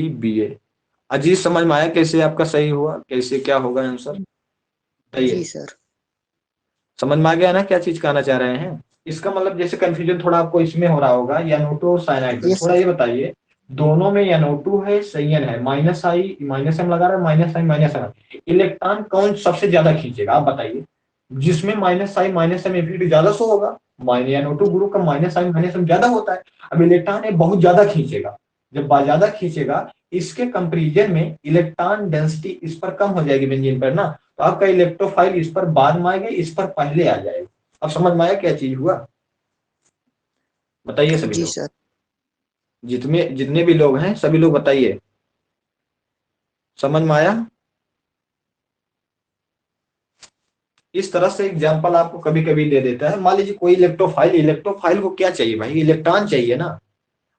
बी ए अजीज समझ में आया कैसे आपका सही हुआ, कैसे क्या होगा आंसर? बताइए जी सर। समझ में आ गया ना क्या चीज कहना चाह रहे हैं? इसका मतलब जैसे कंफ्यूजन थोड़ा आपको इसमें हो रहा होगा NO2 और साइनाइड में, यस थोड़ा सर। ये बताइए दोनों में NO2 है CN है, माइनस आई माइनस एम लगा रहा है, माइनस आई माइनस एम, इलेक्ट्रॉन कौन सबसे ज्यादा खींचेगा आप बताइए? जिसमें माइनस आई माइनस एम इफेक्ट ज्यादा सो होगा, NO2 ग्रुप का माइनस आई माइनस एम ज्यादा होता है। अब इलेक्ट्रॉन ये बहुत ज्यादा खींचेगा, जब ज्यादा खींचेगा इसके कंपेरिजन में इलेक्ट्रॉन डेंसिटी इस पर कम हो जाएगी बेंजीन पर ना, तो आपका इलेक्ट्रोफाइल इस पर बाद में आएगा, इस पर पहले आ जाएगा। अब समझ में आया क्या चीज हुआ? बताइए सभी जी लोग, सर। जितने जितने भी लोग हैं सभी लोग बताइए। समझ में आया? इस तरह से एग्जाम्पल आपको कभी कभी दे देता है। मान लीजिए कोई इलेक्ट्रोफाइल, इलेक्ट्रोफाइल को क्या चाहिए भाई? इलेक्ट्रॉन चाहिए ना।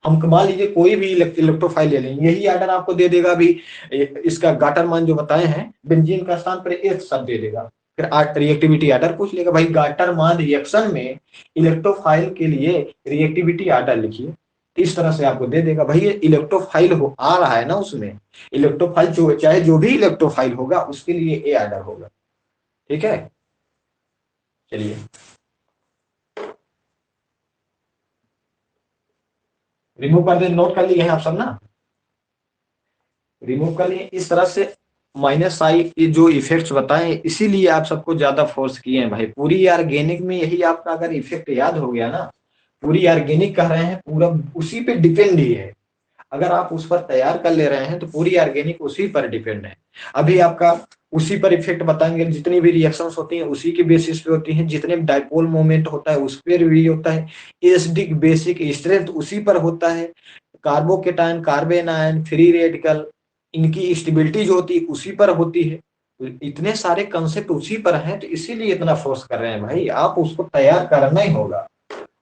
हम मान लीजिए कोई भी इलेक्ट्रोफाइल ले लेंगे, यही आर्डर आपको दे देगा भी, इसका गाटर मान जो बताए हैं, बेंजीन का स्थान पर एक शब्द दे देगा। फिर रिएक्टिविटी आर्डर पूछ लेगा, भाई गाटर मान रिएक्शन में इलेक्ट्रोफाइल के लिए रिएक्टिविटी आर्डर लिखिए। इस तरह से आपको दे देगा। भाई ये इलेक्ट्रोफाइल हो आ रहा है ना, उसमें इलेक्ट्रोफाइल जो चाहे जो भी इलेक्ट्रोफाइल होगा उसके लिए ए आर्डर होगा। ठीक है, चलिए रिमूव कर दे। नोट कर लिए हैं आप सब ना? रिमूव कर लिए। इस तरह से माइनस आई ये जो इफेक्ट्स बताए, इसीलिए आप सबको ज्यादा फोर्स किए हैं भाई। पूरी ऑर्गेनिक में यही आपका अगर इफेक्ट याद हो गया ना, पूरी ऑर्गेनिक कह रहे हैं, पूरा उसी पे डिपेंड ही है। अगर आप उस पर तैयार कर ले रहे हैं तो पूरी ऑर्गेनिक उसी पर डिपेंड है। अभी आपका उसी पर इफेक्ट बताएंगे। जितनी भी रिएक्शंस होती हैं उसी के बेसिस पे होती हैं। जितने भी डाइपोल मोमेंट होता है उस पर भी होता है। एसिडिक बेसिक स्ट्रेंथ उसी पर होता है। Carbocation, carbon ion, free radical, इनकी स्टेबिलिटी जो होती है उसी पर होती है। तो इतने सारे कंसेप्ट उसी पर हैं, तो इसीलिए इतना फोर्स कर रहे हैं भाई। आप उसको तैयार करना ही होगा।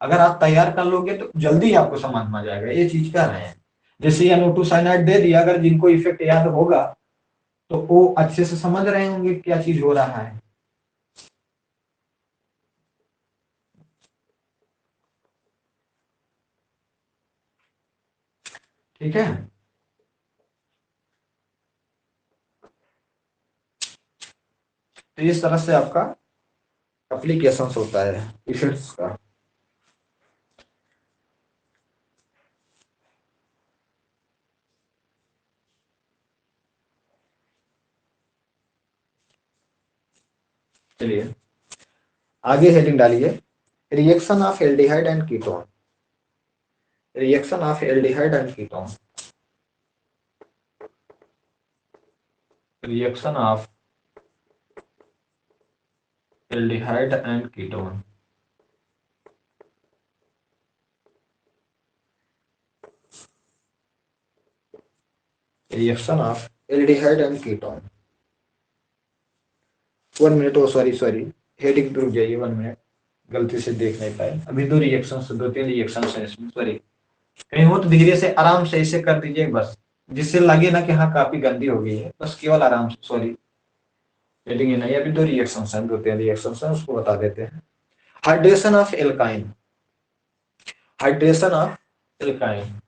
अगर आप तैयार कर लोगे तो जल्दी आपको समझ में आ जाएगा। ये चीज कह रहे हैं। जैसे NO2 साइनाइड दे दिया, अगर जिनको इफेक्ट याद होगा तो वो अच्छे से समझ रहे होंगे क्या चीज हो रहा है। ठीक है, तो इस तरह से आपका एप्लीकेशन होता है इफेक्ट्स का। चलिए आगे हेडिंग डालिए, reaction of aldehyde and ketone. Reaction of aldehyde and ketone. Reaction of aldehyde and ketone. Reaction of aldehyde and ketone. 1 minute, oh sorry heading पे रुक जाइए 1 मिनट, गलती से देख नहीं पाए। अभी 2 रिएक्शन, 2-3 रिएक्शन है इसमें, सॉरी। कहीं हो तो धीरे से आराम से इसे कर दीजिए बस, जिससे लगे ना कि हाँ काफी गंदी हो गई है। बस केवल आराम से, सॉरी हेडिंग नहीं। अभी 2 रिएक्शन है, 2-3 रिएक्शन है, उसको बता देते हैं। Hydration of alkyne. Hydration of alkyne.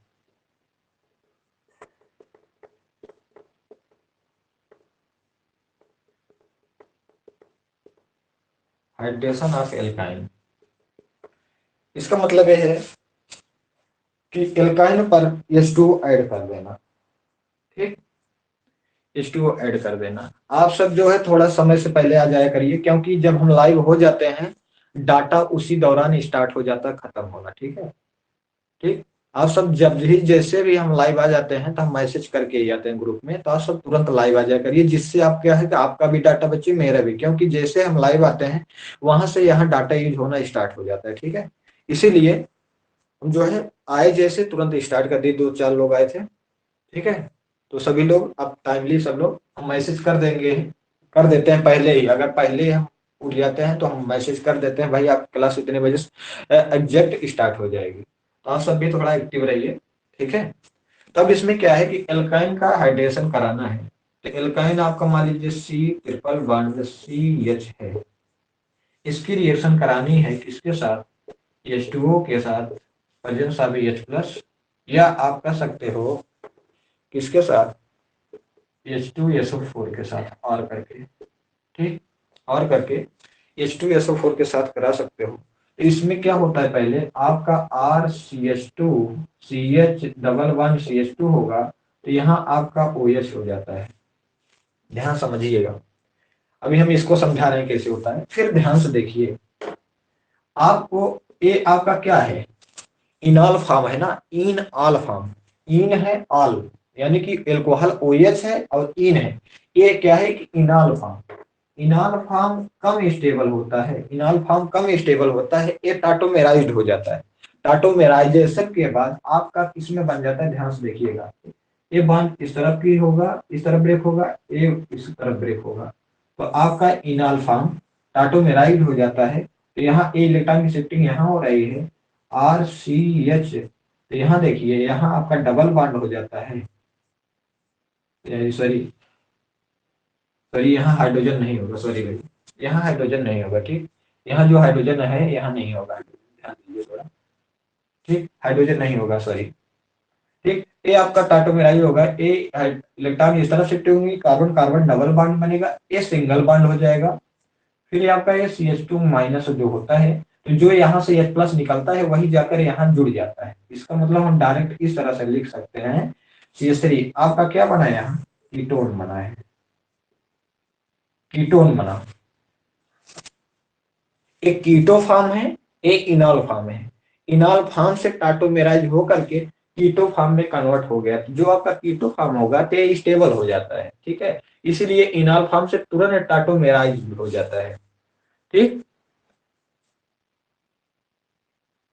Hydration of alkyne, इसका मतलब यह है कि एल्काइन पर H2 ऐड कर देना। ठीक, H2 ऐड कर देना। आप सब जो है थोड़ा समय से पहले आ जाया करिए, क्योंकि जब हम लाइव हो जाते हैं डाटा उसी दौरान स्टार्ट हो जाता है खत्म होना। ठीक है, ठीक। आप सब जब भी जैसे भी हम लाइव आ जाते हैं तो हम मैसेज करके ही आते हैं ग्रुप में, तो आप सब तुरंत लाइव आ जाया करिए, जिससे आप क्या है कि आपका भी डाटा बचे, मेरा भी। क्योंकि जैसे हम लाइव आते हैं वहां से यहाँ डाटा यूज होना स्टार्ट हो जाता है। ठीक है, इसीलिए हम जो है आए जैसे तुरंत स्टार्ट कर दिए। 2-4 लोग आए थे। ठीक है, तो सभी लोग अब टाइमली सब लोग हम मैसेज कर देंगे, कर देते हैं पहले ही। अगर पहले हम उठ जाते हैं तो हम मैसेज कर देते हैं, भाई आप क्लास इतने बजे एग्जैक्ट स्टार्ट हो जाएगी। तो आप सब भी थोड़ा एक्टिव रहिए। ठीक है, तब इसमें क्या है कि एल्काइन का हाइड्रेशन कराना है। तो एल्काइन आपका मान लीजिए C∼CH है। इसकी रिएक्शन करानी है किसके साथ? H2O के साथ, प्रेजेंस ऑफ H+, या आप कह सकते हो किसके साथ? H2SO4 के साथ, और करके। ठीक, और करके H2SO4 के साथ करा सकते हो। इसमें क्या होता है, पहले आपका RCH2 CH11CH2 होगा, तो यहाँ आपका OH हो जाता है। ध्यान समझिएगा, अभी हम इसको समझा रहे हैं कैसे होता है, फिर ध्यान से देखिए। आपको ये आपका क्या है? इनॉल फॉर्म है ना, इन ऑल फॉर्म। इन है ऑल, यानी कि एल्कोहल OH है और इन है। ये क्या है कि इनॉल फॉर्म। इनॉल फॉर्म कम स्टेबल होता है। इनॉल फॉर्म कम स्टेबल होता है, ये टाटोमेराइज्ड हो जाता है। टाटोमेराइजेशन के बाद आपका किसमें बन जाता है? ध्यान से देखिएगा, ए बॉन्ड इस तरफ की होगा, इस तरफ ब्रेक होगा, ए इस तरफ ब्रेक होगा, तो आपका इनॉल फॉर्म टाटोमेराइड हो जाता है। तो यहाँ ए इलेक्ट्रॉन की शिफ्टिंग यहाँ हो रही है RCH, तो यहाँ देखिए यहाँ आपका डबल बॉन्ड हो जाता है, सॉरी सॉरी यहाँ हाइड्रोजन नहीं होगा, सॉरी भाई यहाँ हाइड्रोजन नहीं होगा, ठीक, यहाँ जो हाइड्रोजन है यहाँ नहीं होगा, ध्यान दीजिए थोड़ा, ठीक, हाइड्रोजन नहीं होगा, सॉरी, ठीक। ये आपका टाटोमेराइड होगा, ए इलेक्ट्रॉन इस तरफ शिफ्ट होंगी, कार्बन कार्बन डबल बॉन्ड बनेगा, ये सिंगल बॉन्ड हो जाएगा। फिर आपका ये CH2 माइनस जो होता है, तो जो यहाँ से H प्लस निकलता है वही जाकर यहाँ जुड़ जाता है। इसका मतलब हम डायरेक्ट इस तरह से लिख सकते हैं, CH3 आपका क्या बना है, यहाँ कीटोन बना है, कीटोन बना, एक कीटो फॉर्म है, एक इनॉल फॉर्म है। इनॉल फॉर्म से टाटोमेराइज होकर के कीटो फॉर्म में कन्वर्ट हो गया, जो आपका कीटो फॉर्म होगा तो स्टेबल हो जाता है, ठीक है, इसीलिए इनॉल फॉर्म से तुरंत टाटोमेराइज हो जाता है, ठीक।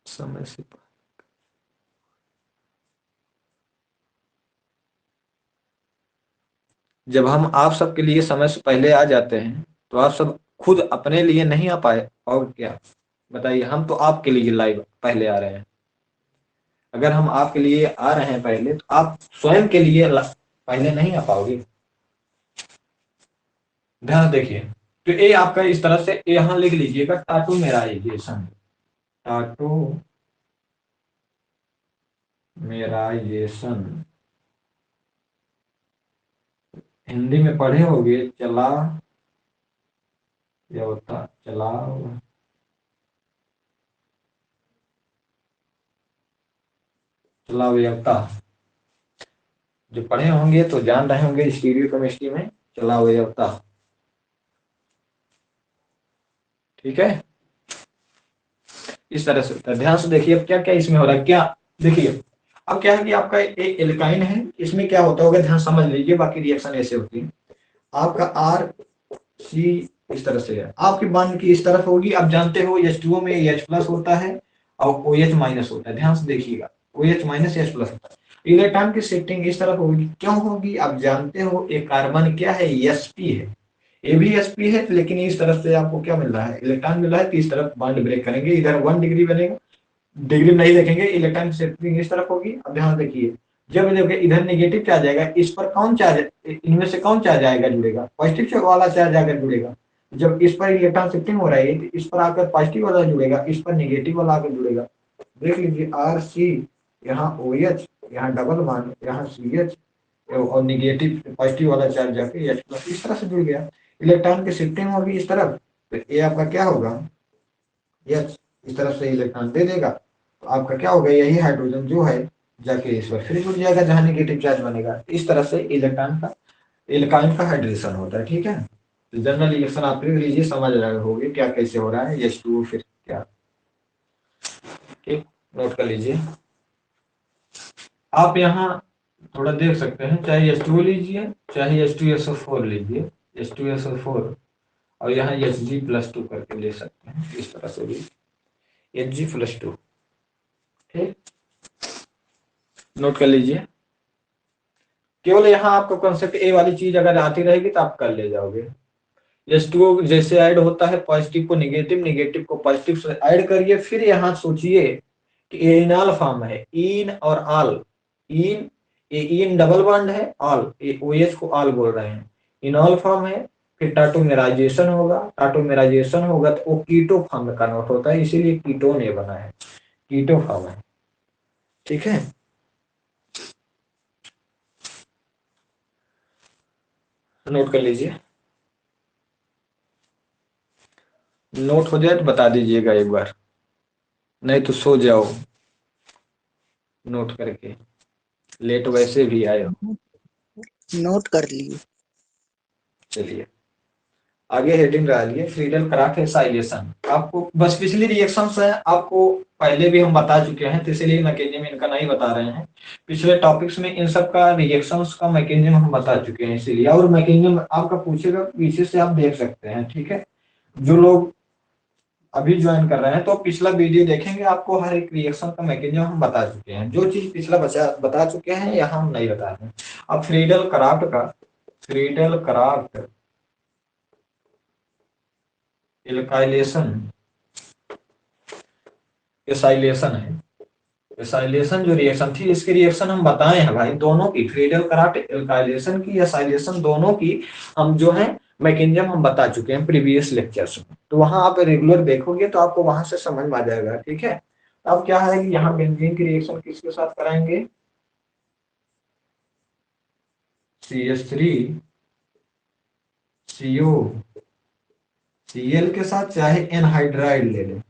समय से जब हम आप सबके लिए समय से पहले आ जाते हैं तो आप सब खुद अपने लिए नहीं आ पाए, और क्या बताइए, हम तो आपके लिए लाइव पहले आ रहे हैं। अगर हम आपके लिए आ रहे हैं पहले, तो आप स्वयं के लिए पहले नहीं आ पाओगे। ध्यान देखिए, तो ये आपका इस तरह से यहाँ लिख लीजिएगा टाटोमेराइजेशन, टाटोमेराइजेशन, हिंदी में पढ़े होगे चला या होता चलाओ, चलावयता, जो पढ़े होंगे तो जान रहे होंगे स्टीरियो केमिस्ट्री में चलावयता, ठीक है, इस तरह से। ध्यान से देखिए अब क्या क्या इसमें हो रहा है, क्या देखिए अब क्या है कि आपका एक एल्काइन है, इसमें क्या होता होगा ध्यान समझ लीजिए, बाकी रिएक्शन ऐसे होती है। आपका RC इस तरह से है, आपकी बॉन्ड की इस तरफ होगी, आप जानते हो H2O में H प्लस होता है और OH माइनस होता है, ध्यान से देखिएगा OH माइनस H प्लस होता है। इलेक्ट्रॉन की शिफ्टिंग इस तरफ होगी, क्यों होगी आप जानते हो, एक कार्बन क्या है sp है, ये भी sp है, लेकिन इस तरफ से आपको क्या मिल रहा है, इलेक्ट्रॉन मिल रहा है, तो इस तरफ बॉन्ड ब्रेक करेंगे, इधर 1 डिग्री बनेगा, डिग्री नहीं देखेंगे, इलेक्ट्रॉन की शिफ्टिंग इस तरफ होगी। अब ध्यान देखिए, जब देखिए इधर नेगेटिव चार्ज आएगा, इस पर कौन चार्ज, इनमें से कौन चार्ज आएगा जुड़ेगा, पॉजिटिव वाला चार्ज आकर जुड़ेगा। जब इस पर इलेक्ट्रॉन शिफ्टिंग हो रहा है तो इस पर आकर पॉजिटिव वाला जुड़ेगा, इस पर नेगेटिव वाला आकर जुड़ेगा। देख लीजिए RC, यहाँ OH, यहाँ डबल बॉन्ड, यहाँ CH और नेगेटिव पॉजिटिव वाला चार्ज जाके H प्लस इस तरह से जुड़ गया। इलेक्ट्रॉन की शिफ्टिंग होगी इस तरफ, तो ये आपका क्या होगा, H इस तरफ से इलेक्ट्रॉन दे देगा, तो आपका क्या होगा, यही हाइड्रोजन जो है जाके इस पर फिर जुड़ जाएगा जहां नेगेटिव चार्ज बनेगा। इस तरह से इलेक्ट्रॉन का हाइड्रेशन होता है, ठीक है। तो जनरल रिएक्शन आप लिख लीजिए, समझ रहे होंगे क्या कैसे हो रहा है, H2O फिर क्या, ठीक, नोट कर लीजिए। आप यहाँ थोड़ा देख सकते हैं, चाहे H2O लीजिए चाहे H2SO4 लीजिए, H2SO4 और यहाँ Hg+2 करके ले सकते हैं, इस तरह से भी Hg+2, ठीक, नोट कर लीजिए। केवल यहाँ आपको कॉन्सेप्ट ए वाली चीज अगर आती रहेगी तो आप कर ले जाओगे। H2O जैसे ऐड होता है, पॉजिटिव को नेगेटिव, नेगेटिव को पॉजिटिव से ऐड करिए, फिर यहाँ सोचिए कि इनॉल फॉर्म है, इन और आल, इन, ये इन डबल बॉन्ड है, आल, ये OH को आल बोल रहे हैं, इनॉल फॉर्म है, फिर टाटोमेराइजेशन होगा, टाटोमेराइजेशन होगा तो वो कीटो फॉर्म में कन्वर्ट होता है, इसीलिए कीटोन ये बना है, कीटो फॉर्म है, ठीक है। नोट कर लीजिए, नोट हो जाए तो बता दीजिएगा एक बार, नहीं तो सो जाओ नोट करके, लेट वैसे भी आए हो। नोट कर लिए। चलिए आगे हेडिंग डालिए, फ्रीडल क्राफ्ट आपको बस पिछली रिएक्शंस है, आपको पहले भी हम बता चुके हैं, तो इसलिए मैकेनिज्म इनका नहीं बता रहे हैं। पिछले टॉपिक्स में इन सब का रिएक्शंस का मैकेनिज्म हम बता चुके हैं, इसीलिए, और मैकेनिज्म आपका पूछेगा पीछे से आप देख सकते हैं, ठीक है। जो लोग अभी ज्वाइन कर रहे हैं तो पिछला वीडियो देखेंगे, आपको हर एक रिएक्शन का मैकेनिज्म हम बता चुके हैं। जो चीज पिछला बता चुके हैं यहाँ हम नहीं बता रहे हैं। अब फ्रीडल क्राफ्ट एल्काइलेशन एसाइलेशन है। एसाइलेशन जो रिएक्शन थी, इसकी रिएक्शन हम बताए हैं भाई, दोनों की, फ्रीडल क्राफ्ट एल्काइलेशन की, एसाइलेशन दोनों की हम जो है मैकेनिज्म हम बता चुके हैं प्रीवियस लेक्चर्स में। तो वहां आप रेगुलर देखोगे तो आपको वहां से समझ में आ जाएगा। ठीक है, अब क्या है कि यहाँ बेंजीन की रिएक्शन किसके साथ कराएंगे, CH3 CO Cl के साथ, चाहे एनहाइड्राइड ले लें,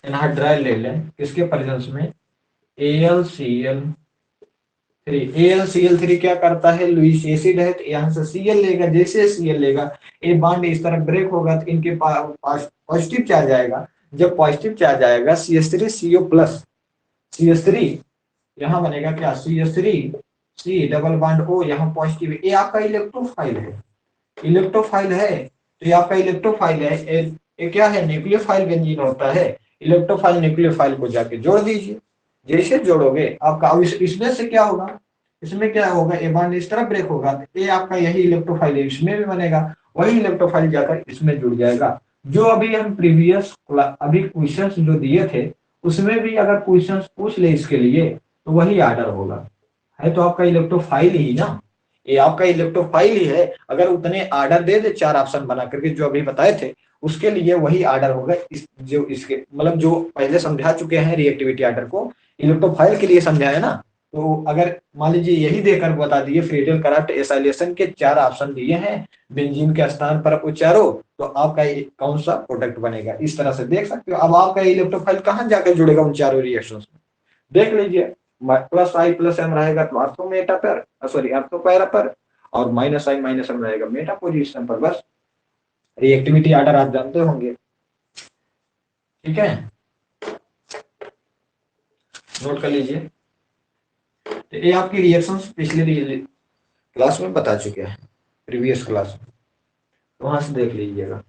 एनहाइड्राइड ले लें, किसके प्रेजेंस में, AlCl3 क्या करता है, लुईस एसिड है तो यहाँ से Cl लेगा, जैसे Cl लेगा ये बॉन्ड इस तरह ब्रेक होगा तो इनके पास पॉजिटिव चार्ज आएगा। जब पॉजिटिव चार्ज आएगा CH3CO प्लस CH3 यहाँ बनेगा क्या, CH3C डबल बॉन्ड O, यहाँ पॉजिटिव, ये आपका इलेक्ट्रोफाइल है, तो ये आपका इलेक्ट्रोफाइल है। ये क्या है, न्यूक्लियोफाइल बेंजीन होता है। इलेक्ट्रोफाइल न्यूक्लियोफाइल को जाके जोड़ दीजिए, जैसे जोड़ोगे आपका, अब इसमें से क्या होगा, इसमें क्या होगा, ए बॉन्ड इस तरफ ब्रेक होगा तो ये आपका यही इलेक्ट्रोफाइल है, इसमें भी बनेगा, वही इलेक्ट्रोफाइल जाकर इसमें जुड़ जाएगा। जो अभी हम प्रीवियस अभी क्वेश्चंस जो दिए थे उसमें भी अगर क्वेश्चंस पूछ ले इसके लिए तो वही आर्डर होगा, है तो आपका इलेक्ट्रोफाइल ही ना, ये आपका इलेक्ट्रोफाइल ही है। अगर उतने आर्डर दे दे 4 ऑप्शन बना करके जो अभी बताए थे, उसके लिए वही आर्डर होगा। जो इसके मतलब जो पहले समझा चुके हैं रिएक्टिविटी आर्डर को, इलेक्ट्रोफाइल के लिए समझाया ना, तो अगर मान लीजिए यही देकर बता दिए फ्रीडल क्राफ्ट एसाइलेशन के 4 ऑप्शन दिए हैं बेंजीन के स्थान पर वो चारों, तो आपका कौन सा प्रोडक्ट बनेगा, इस तरह से देख सकते हो। अब आपका इलेक्ट्रोफाइल कहाँ जाकर जुड़ेगा उन चारों रिएक्शंस में, देख लीजिए, प्लस I प्लस M रहेगा तो आर्थो मेटा पर, सॉरी आर्थो पैरा पर, और माइनस I माइनस M रहेगा मेटा पोजीशन पर। बस रिएक्टिविटी आर्डर आप जानते होंगे, ठीक है, नोट कर लीजिए। तो ये आपकी रिएक्शंस पिछले क्लास में बता चुके हैं, प्रीवियस क्लास में, तो वहां से देख लीजिएगा।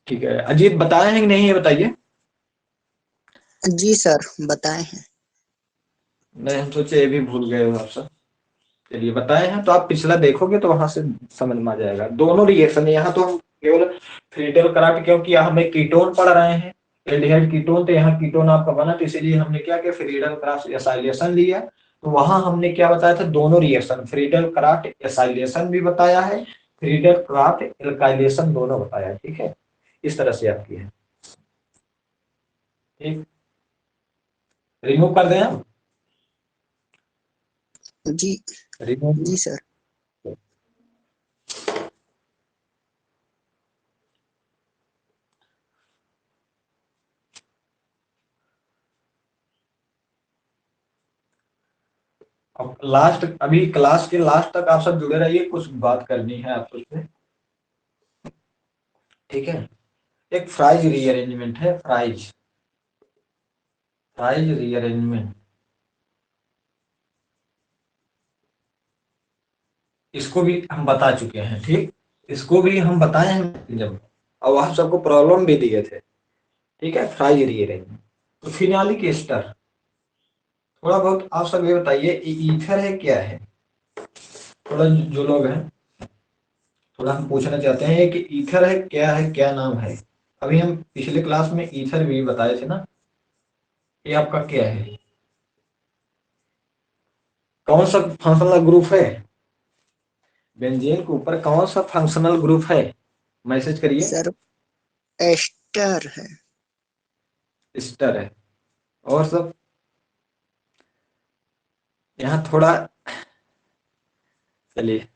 ठीक है, अजीत बताए हैं कि नहीं, ये बताइए। जी सर बताए हैं। नहीं, हम सोचे ये भी भूल गए हो आप सब। चलिए बताए हैं तो आप पिछला देखोगे तो वहां से समझ में आ जाएगा। दोनों रिएक्शन है, यहाँ तो हम केवल फ्रीडल क्राफ्ट, क्योंकि हमें कीटोन पढ़ रहे हैं, एल्डिहाइड कीटोन, तो यहाँ कीटोन आपका बना, तो इसीलिए हमने क्या किया, फ्रीडल क्राफ्ट एसाइलेशन लिया। तो वहां हमने क्या बताया था, दोनों रिएक्शन, फ्रीडल क्राफ्ट एसाइलेशन भी बताया है, फ्रीडल क्राफ्ट एल्काइलेशन दोनों बताया। ठीक है, इस तरह से आपकी है। ठीक, रिमूव कर दें हम, जी रिमूव। जी सर। अब लास्ट, अभी क्लास के लास्ट तक आप सब जुड़े रहिए, कुछ बात करनी है आपको इसमें। ठीक है, एक फ्राइज रीअरेंजमेंट है, फ्राइज रीअरेंजमेंट, इसको भी हम बता चुके हैं। ठीक, इसको भी हम बताए हैं जब, और आप सबको प्रॉब्लम भी दिए थे। ठीक है, फ्राइज रीअरेंजमेंट। तो फिनालिक एस्टर, थोड़ा बहुत आप सब ये बताइए, ईथर है क्या है, थोड़ा जो लोग हैं थोड़ा हम पूछना चाहते हैं कि ईथर है, क्या नाम है। अभी हम पिछले क्लास में ईथर भी बताए थे ना, ये आपका क्या है, कौन सा फंक्शनल ग्रुप है, बेंजीन के ऊपर कौन सा फंक्शनल ग्रुप है, मैसेज करिए। सर एस्टर है। एस्टर है, और सब यहाँ थोड़ा, चलिए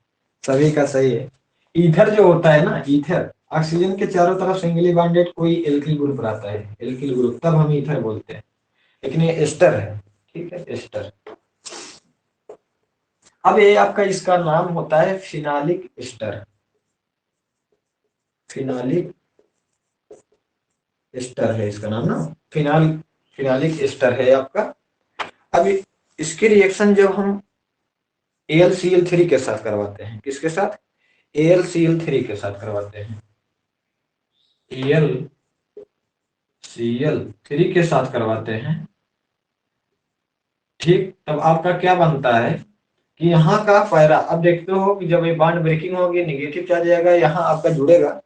सभी का सही है। ईथर जो होता है ना, ईथर ऑक्सीजन के चारों तरफ सिंगली बॉन्डेड कोई एल्किल ग्रुप रहता है, एल्किल ग्रुप, तब हम ईथर बोलते हैं, लेकिन ये एस्टर है। ठीक है, एस्टर। अब ये आपका इसका नाम होता है फिनालिक एस्टर, फिनालिक एस्टर है इसका नाम ना, फिनालिक एस्टर है आपका। अब इसके रिएक्शन जब हम AlCl3 के साथ करवाते हैं। किसके साथ? AlCl3 के साथ करवाते हैं। AlCl3 के साथ करवाते हैं। ठीक, तब आपका क्या बनता है कि यहाँ का पैरा, अब देखते हो कि जब ये बॉन्ड ब्रेकिंग होगी निगेटिव चार्ज आएगा, यहाँ आपका जुड़ेगा,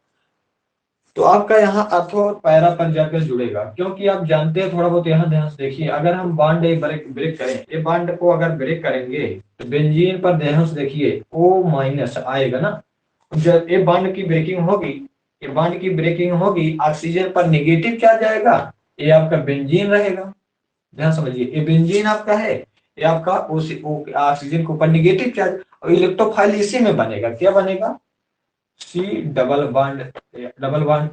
तो आपका यहाँ अर्थो और पैरा पर जाकर जुड़ेगा। क्योंकि आप जानते हैं, थोड़ा बहुत यहाँ ध्यान से देखिए, अगर हम बॉन्ड ब्रेक करें, ये बॉन्ड को अगर ब्रेक करेंगे तो बेंजीन पर ध्यान से देखिए O- आएगा ना। जब ये बॉन्ड की ब्रेकिंग होगी, ये बॉन्ड की ब्रेकिंग होगी, ऑक्सीजन पर नेगेटिव चार्ज आएगा, ये आपका बेंजीन रहेगा। ध्यान समझिए, ये बेंजीन आपका है, ये आपका ऑक्सीजन के ऊपर नेगेटिव चार्ज, और इलेक्ट्रोफाइल इसी में बनेगा। क्या बनेगा? C double bond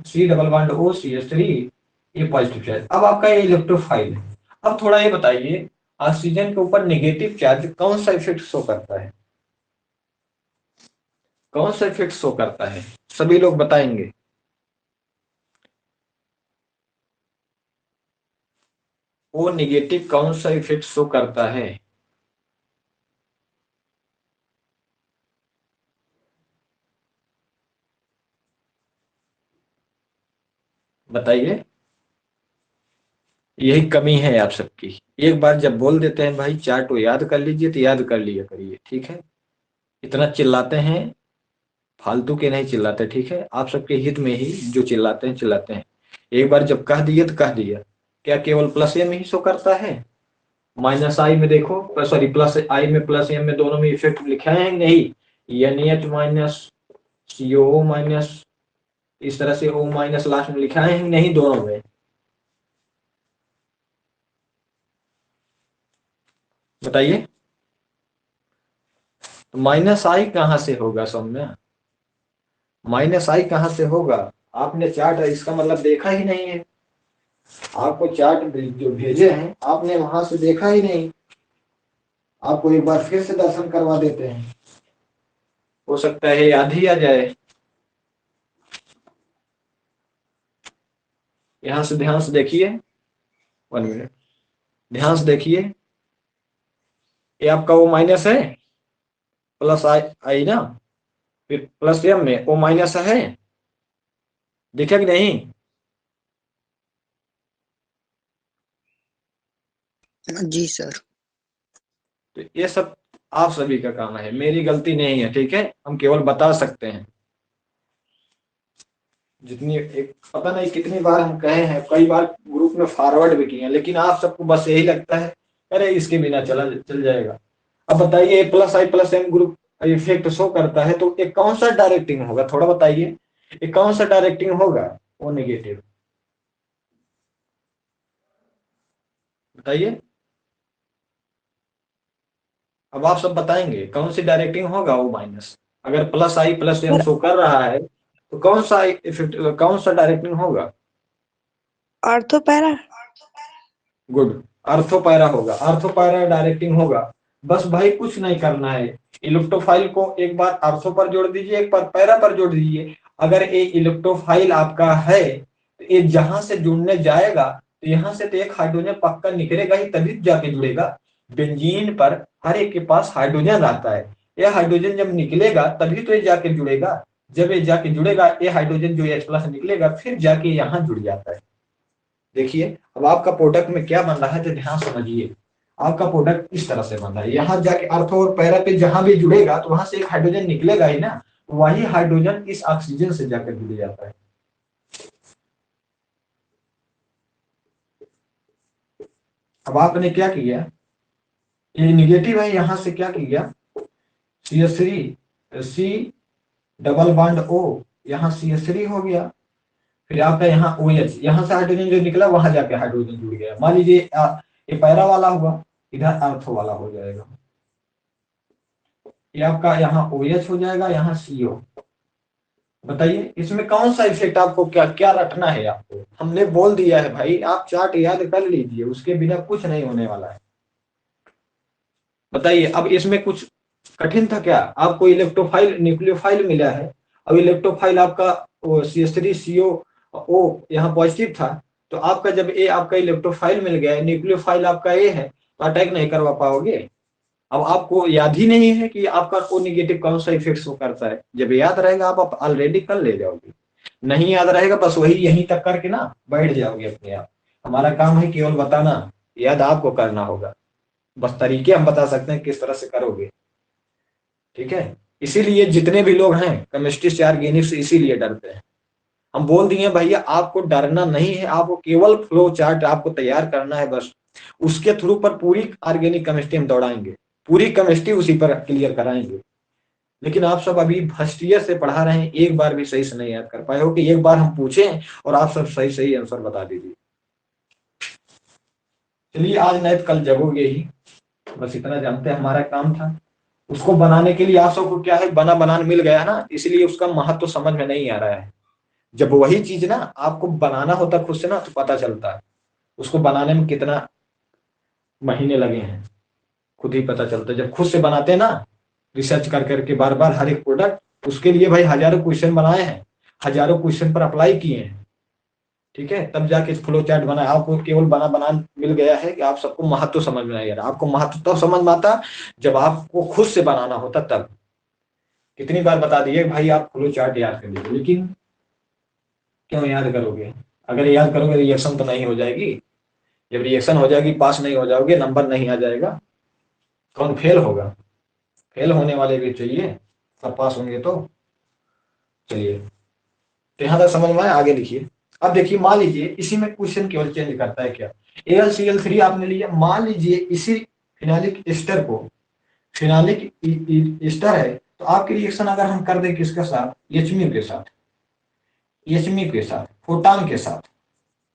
C double bond OCH3, ये पॉजिटिव चार्ज। अब आपका ये इलेक्ट्रोफाइल है। अब थोड़ा ये बताइए, ऑक्सीजन के ऊपर नेगेटिव चार्ज कौन सा इफेक्ट शो करता है? कौन सा इफेक्ट शो करता है? सभी लोग बताएंगे। वो नेगेटिव कौन सा इफेक्ट शो करता है? बताइए। यही कमी है आप सबकी, एक बार जब बोल देते हैं भाई चार्ट को याद कर लीजिए तो याद कर लिया करिए, ठीक है? इतना चिल्लाते हैं, फालतू के नहीं चिल्लाते, ठीक है? आप सबके हित में ही जो चिल्लाते हैं चिल्लाते हैं। एक बार जब कह दिए तो कह दिया। क्या केवल प्लस एम ही शो करता है? माइनस आई में देखो, सॉरी प्लस आई में प्लस एम में दोनों में इफेक्ट लिखा है नहीं? NH माइनस CO माइनस, इस तरह से O माइनस लास्ट में लिखा है नहीं दोनों में? बताइए। तो माइनस आई कहां से होगा सौम्या? माइनस आई कहां से होगा? आपने चार्ट इसका मतलब देखा ही नहीं है। आपको चार्ट जो भेजे हैं आपने वहां से देखा ही नहीं। आपको एक बार फिर से दर्शन करवा देते हैं, हो सकता है याद ही आ जाए। यहां से ध्यान से देखिए, 1 मिनट, ध्यान से देखिए। ये आपका वो माइनस है, प्लस आई आई ना, फिर प्लस एम में वो माइनस है, दिखा कि नहीं? जी सर। तो ये सब आप सभी का काम है, मेरी गलती नहीं है, ठीक है? हम केवल बता सकते हैं। जितनी एक पता नहीं कितनी बार हम कहे हैं, कई बार ग्रुप में फॉरवर्ड भी किए हैं, लेकिन आप सबको बस यही लगता है अरे इसके बिना चल जाएगा। अब बताइए, plus I plus M group effect show करता है, तो एक कौन सा डायरेक्टिंग होगा? थोड़ा बताइए, एक कौन सा डायरेक्टिंग होगा? वो नेगेटिव। बताइए। अब आप सब बताएंगे कौन सी डायरेक्टिंग होगा वो माइनस? अगर plus I plus M show कर रहा है तो कौन सा इफेक्ट, कौन सा डायरेक्टिंग होगा? ऑर्थोपैरा। गुड, अर्थोपैरा होगा, अर्थोपैरा डायरेक्टिंग होगा। बस भाई कुछ नहीं करना है, इलेक्ट्रोफाइल को एक बार अर्थो पर जोड़ दीजिए, एक बार पैरा पर जोड़ दीजिए। अगर ये इलेक्ट्रोफाइल आपका है तो ये जहां से जुड़ने जाएगा तो यहाँ से तो एक हाइड्रोजन पक्का निकलेगा ही, तभी जाके जुड़ेगा। बेंजीन पर हर एक के पास हाइड्रोजन रहता है, यह हाइड्रोजन जब निकलेगा तभी तो ये जाके जुड़ेगा। जब ये जाके जुड़ेगा, ये हाइड्रोजन जो H+ निकलेगा फिर जाके यहाँ जुड़ जाता है। देखिए अब आपका प्रोडक्ट में क्या बन रहा है तो ध्यान समझिए। आपका प्रोडक्ट इस तरह से बन रहा है, यहाँ जाके अर्थो और पैरा पे जहां भी जुड़ेगा तो वहां से एक हाइड्रोजन निकलेगा ही ना, वही हाइड्रोजन इस ऑक्सीजन से जाकर जुड़ जाता है। अब आपने क्या किया, ये निगेटिव है, यहां से क्या किया, CH3 C double bond O, यहाँ CH3 हो गया, फिर आपका यहाँ OH, यहाँ से हाइड्रोजन जो निकला वहां जाके हाइड्रोजन जुड़ गया। मान लीजिए ये पैरा वाला हुआ, इधर अर्थो वाला हो जाएगा, ये आपका यहाँ OH हो जाएगा, यहाँ CO। बताइए इसमें कौन सा इफेक्ट आपको क्या क्या रखना है? आपको हमने बोल दिया है भाई, आप चार्ट याद कर लीजिए, उसके बिना कुछ नहीं होने वाला है। बताइए अब इसमें कुछ कठिन था क्या? आपको इलेक्ट्रोफाइल न्यूक्लियोफाइल मिला है, अब इलेक्ट्रोफाइल आपका CH3CO यहाँ पॉजिटिव था, तो आपका जब ए आपका इलेक्ट्रोफाइल मिल गया, न्यूक्लियोफाइल आपका ए है, तो अटैक नहीं करवा पाओगे। अब आपको याद ही नहीं है कि आपका को निगेटिव कौन सा इफेक्ट शो करता है। जब याद रहेगा आप ऑलरेडी कर ले जाओगे, नहीं याद रहेगा बस वही यहीं तक करके ना बैठ जाओगे अपने आप। हमारा काम है केवल बताना, याद आपको करना होगा, बस तरीके हम बता सकते हैं किस तरह से करोगे। ठीक है, इसीलिए जितने भी लोग हैं केमिस्ट्री से ऑर्गेनिक से इसीलिए डरते हैं। हम बोल दिए भैया आपको डरना नहीं है, आपको केवल फ्लो चार्ट आपको तैयार करना है बस, उसके थ्रू पर पूरी ऑर्गेनिक केमिस्ट्री हम दौड़ाएंगे, पूरी केमिस्ट्री उसी पर क्लियर कराएंगे। लेकिन आप सब अभी फर्स्ट ईयर से पढ़ा रहे हैं, एक बार भी सही से नहीं याद कर पाए हो कि एक बार हम पूछे और आप सब सही सही आंसर बता दीजिए। चलिए आज नहीं तो कल जगोगे ही, बस इतना जानते हैं हमारा काम था। उसको बनाने के लिए आप सबको क्या है, बना बनान मिल गया ना, इसलिए उसका महत्व तो समझ में नहीं आ रहा है। जब वही चीज ना आपको बनाना होता खुद से ना तो पता चलता है उसको बनाने में कितना महीने लगे हैं, खुद ही पता चलता है। जब खुद से बनाते हैं ना रिसर्च कर करके बार बार हर एक प्रोडक्ट, उसके लिए भाई हजारों क्वेश्चन बनाए हैं, हजारों क्वेश्चन पर अप्लाई किए हैं, ठीक है, तब जाके फ्लो चार्ट बनाया। आपको केवल बना बना मिल गया है कि आप सबको महत्व समझ में नहीं आ रहा। आपको महत्व तब समझ में आता जब आपको खुद से बनाना होता तब। कितनी बार बता दिए भाई आप फ्लो चार्ट याद कर लीजिए, लेकिन क्यों याद करोगे? अगर याद करोगे रिएक्शन तो नहीं हो जाएगी, जब रिएक्शन हो जाएगी पास नहीं हो जाओगे, नंबर नहीं आ जाएगा, कौन फेल होगा? फेल होने वाले भी चाहिए, सब पास होंगे तो। चलिए तो यहाँ तक समझ में आया, आगे लिखिए। अब देखिए मान लीजिए इसी में क्वेश्चन केवल चेंज करता है क्या, AlCl3 आपने लिया, मान लीजिए इसी फिनालिक एस्टर को, फिनालिक एस्टर है तो आपकी रिएक्शन अगर हम कर दें किसके साथ, HMU के साथ, HMU के साथ, फोटान के साथ,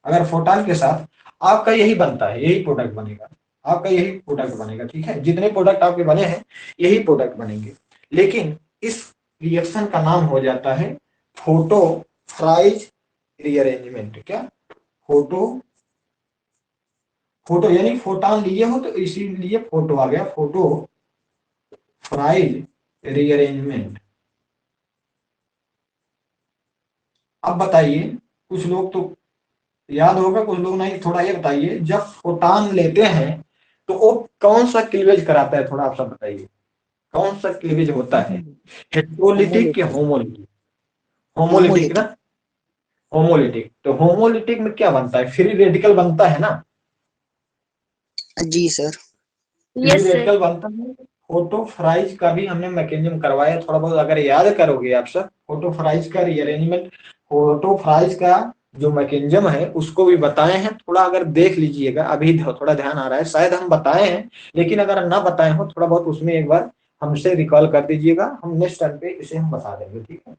अगर फोटान के साथ आपका यही बनता है, यही प्रोडक्ट बनेगा, आपका यही प्रोडक्ट बनेगा, ठीक है, जितने प्रोडक्ट आपके बने हैं यही प्रोडक्ट बनेंगे। लेकिन इस रिएक्शन का नाम हो जाता है फोटो फ्राइज रीअरेंजमेंट। क्या? फोटो, फोटो यानी फोटॉन लिए हो तो इसीलिए फोटो आ गया, फोटो फ्राइज रीअरेंजमेंट। अब बताइए, कुछ लोग तो याद होगा कुछ लोग नहीं, थोड़ा ये बताइए जब फोटॉन लेते हैं तो वो कौन सा क्लीवेज कराता है, थोड़ा आप सब बताइए कौन सा क्लीवेज होता है, हेटेरोलिटिक या होमोलिटिक? होमोलिटिक ना, होमोलिटिक। तो होमोलिटिक में क्या बनता है, फ्री रेडिकल बनता है ना, जी sir. Free yes sir. Radical बनता है। फोटोफ्राइज का भी हमने मैकेनिज्म करवाया थोड़ा बहुत, अगर याद करोगे आप सब, फोटोफ्राइज का रीअरेंजमेंट, फोटोफ्राइज का जो मैकेनिज्म है उसको भी बताए हैं, थोड़ा अगर देख लीजिएगा, अभी थोड़ा ध्यान आ रहा है, शायद हम बताए हैं, लेकिन अगर ना बताए हो थोड़ा बहुत उसमें एक बार हमसे रिकॉल कर दीजिएगा, हम नेक्स्ट टाइम पे इसे हम बता देंगे, ठीक है।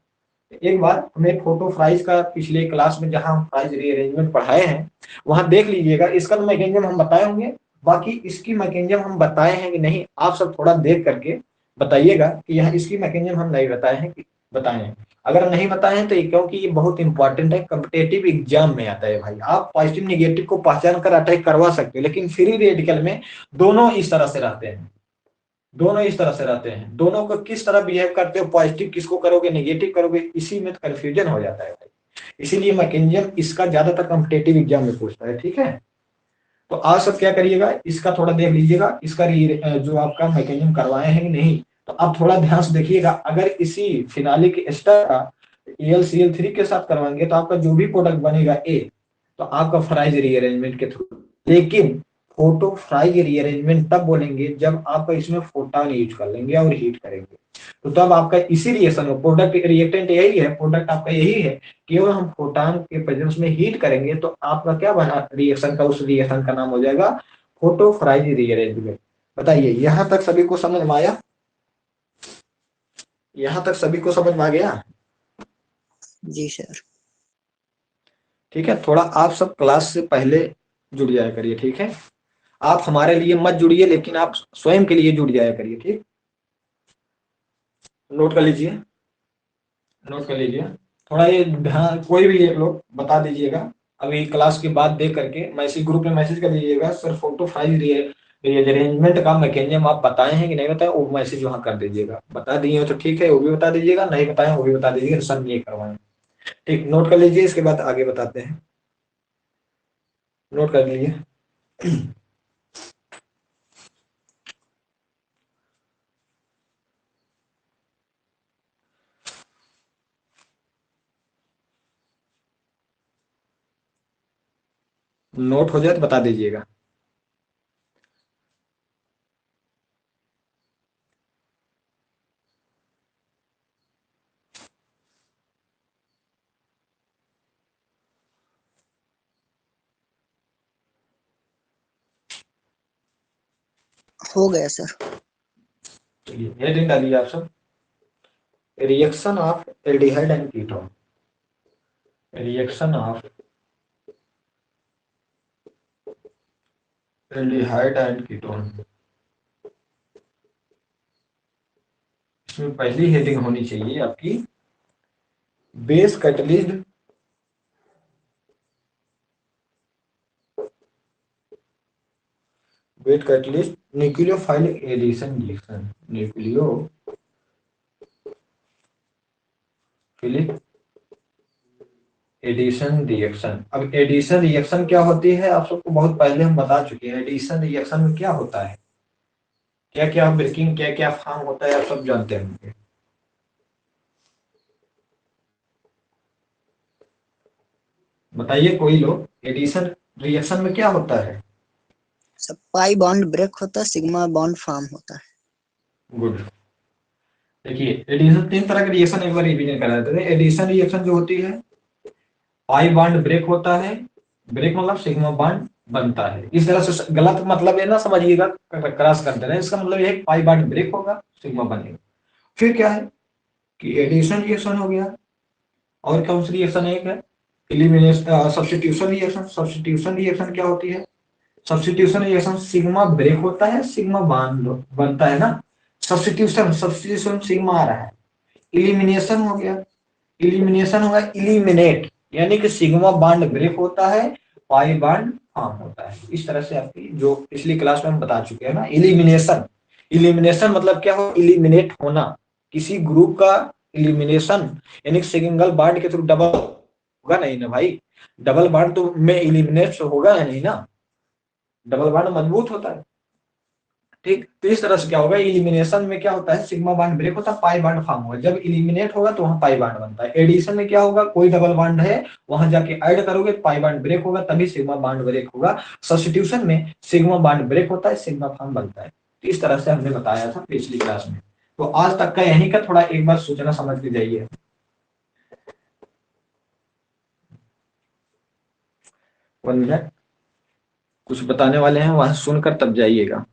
एक बार हमें फोटोफ्राइज का पिछले क्लास में जहां हम फ्राइज रीअरेंजमेंट पढ़ाए हैं वहां देख लीजिएगा, इसका तो मैकेनिज्म हम बताए होंगे, बाकी इसकी मैकेनिज्म हम बताए हैं कि नहीं आप सब थोड़ा देख करके बताइएगा कि यहाँ इसकी मैकेनिज्म हम नहीं बताए हैं कि बताए हैं। अगर नहीं बताए हैं तो क्योंकि ये बहुत इंपॉर्टेंट है, कॉम्पिटेटिव एग्जाम में आता है भाई। आप पॉजिटिव निगेटिव को पहचान कर अटैक करवा सकते हो, लेकिन फ्री रेडिकल में दोनों इस तरह से रहते हैं, दोनों इस तरह से रहते हैं, दोनों को किस तरह बिहेव करते हो, पॉजिटिव किसको करोगे नेगेटिव करोगे, इसी में तो कंफ्यूजन हो जाता है भाई। इसीलिए मैकेनिज्म इसका ज्यादातर कॉम्पिटेटिव एग्जाम में पूछता है, ठीक है। तो आप सब क्या करिएगा, इसका थोड़ा देख लीजिएगा, इसका जो आपका मैकेनिज्म करवाए हैं कि नहीं, तो आप थोड़ा ध्यान से देखिएगा। अगर इसी फिनालिक एस्टर का AlCl3 के साथ करवाएंगे तो आपका जो भी प्रोडक्ट बनेगा ए, तो आपका फ्राइज रीअरेंजमेंट के थ्रू। लेकिन फोटो फ्राइज रीअरेंजमेंट तब बोलेंगे जब आपका इसमें फोटॉन यूज कर लेंगे और हीट करेंगे, तो तब आपका इसी रिएक्शन में प्रोडक्ट रिएक्टेंट यही है, प्रोडक्ट आपका यही है, केवल हम फोटॉन के प्रेजेंस में हीट करेंगे तो आपका क्या बना रिएक्शन का, उस रिएक्शन का नाम हो जाएगा फोटो फ्राइज रीअरेंजमेंट। बताइए यहां तक सभी को समझ में आया? यहां तक सभी को समझ में आ गया? जी सर। ठीक है, थोड़ा आप सब क्लास से पहले जुड़ जाया करिए, ठीक है। आप हमारे लिए मत जुड़िए, लेकिन आप स्वयं के लिए जुड़ जाया करिए, ठीक। नोट कर लीजिए, नोट कर लीजिए, थोड़ा ये ध्यान, कोई भी एक लोग बता दीजिएगा अभी क्लास के बाद देख करके मैसेज ग्रुप में मैसेज कर दीजिएगा, सर फोटो फाइल अरेंजमेंट का मैकेनिज्म आप बताए हैं कि नहीं बताए, वो मैसेज वहां कर दीजिएगा। बता दिए हो तो ठीक है, वो भी बता दीजिएगा, नहीं बताए वो भी बता दीजिएगा, सर ये करवाएं, ठीक। नोट कर लीजिए, इसके बाद आगे बताते हैं, नोट कर लीजिए। नोट हो जाए तो बता दीजिएगा। हो गया सर। चलिए हेडिंग डालिए आप सब, reaction of aldehyde and ketone. Reaction of aldehyde and ketone, इसमें पहली हेडिंग होनी चाहिए आपकी base catalyst base catalyst nucleophilic addition reaction, nucleophilic addition reaction. अब एडिशन रिएक्शन क्या होती है आप सबको बहुत पहले हम बता चुके हैं। एडिशन रिएक्शन में क्या होता है, क्या क्या ब्रेकिंग, क्या क्या फॉर्म होता है, आप सब जानते होंगे। बताइए कोई लोग, एडिशन रिएक्शन में क्या होता है। सब पाई बॉन्ड ब्रेक होता है, सिग्मा बॉन्ड फॉर्म होता है। गुड। देखिए एडिशन तीन तरह के रिएक्शन एक बार रिवीजन करा देते हैं। एडिशन रिएक्शन जो होती है, पाई बॉन्ड ब्रेक होता है, ब्रेक मतलब सिग्मा बॉन्ड बनता है। इस तरह से गलत मतलब ये ना समझिएगा, क्रॉस कर दे रहे हैं, इसका मतलब ये है पाई बॉन्ड ब्रेक होगा, सिग्मा बनेगा। फिर क्या है कि एडिशन रिएक्शन हो गया, और कौन सी रिएक्शन एक है, elimination substitution reaction. Substitution reaction क्या होती है, सब्स्टिट्यूशन रिएक्शन सिग्मा ब्रेक होता है, सिग्मा बॉन्ड बनता है ना। सब्स्टिट्यूशन सब्स्टिट्यूशन सिग्मा आ रहा है। इलिमिनेशन हो गया, इलिमिनेशन होगा इलिमिनेट, यानी कि सिग्मा बॉन्ड ब्रेक होता है, पाई बॉन्ड फॉर्म होता है। इस तरह से आपकी जो पिछली क्लास में हम बता चुके हैं ना, इलिमिनेशन। इलिमिनेशन मतलब क्या हो, इलिमिनेट होना, किसी ग्रुप का इलिमिनेशन, यानी सिंगल बॉन्ड के थ्रू डबल होगा नहीं ना भाई, डबल बॉन्ड तो में इलिमिनेट होगा नहीं ना, डबल बॉन्ड मजबूत होता है। ठीक, तो इस तरह से क्या होगा, इलिमिनेशन में क्या होता है, सिग्मा बॉन्ड ब्रेक होता है, पाई बॉन्ड फॉर्म होगा। जब इलिमिनेट होगा तो वहां पाई बॉन्ड बनता है। एडिशन में क्या होगा, कोई डबल बॉन्ड है वहां जाके ऐड करोगे तो पाई बॉन्ड ब्रेक होगा, तभी सिग्मा बॉन्ड ब्रेक होगा। सब्स्टिट्यूशन में सिग्मा बॉन्ड ब्रेक होता है, सिग्मा फॉर्म बनता है। तो इस तरह से हमने बताया था पिछली क्लास में। तो आज तक का यहीं का थोड़ा एक बार सूचना समझ के जाइए। 1 मिनट, कुछ बताने वाले हैं वहां सुनकर तब जाइएगा।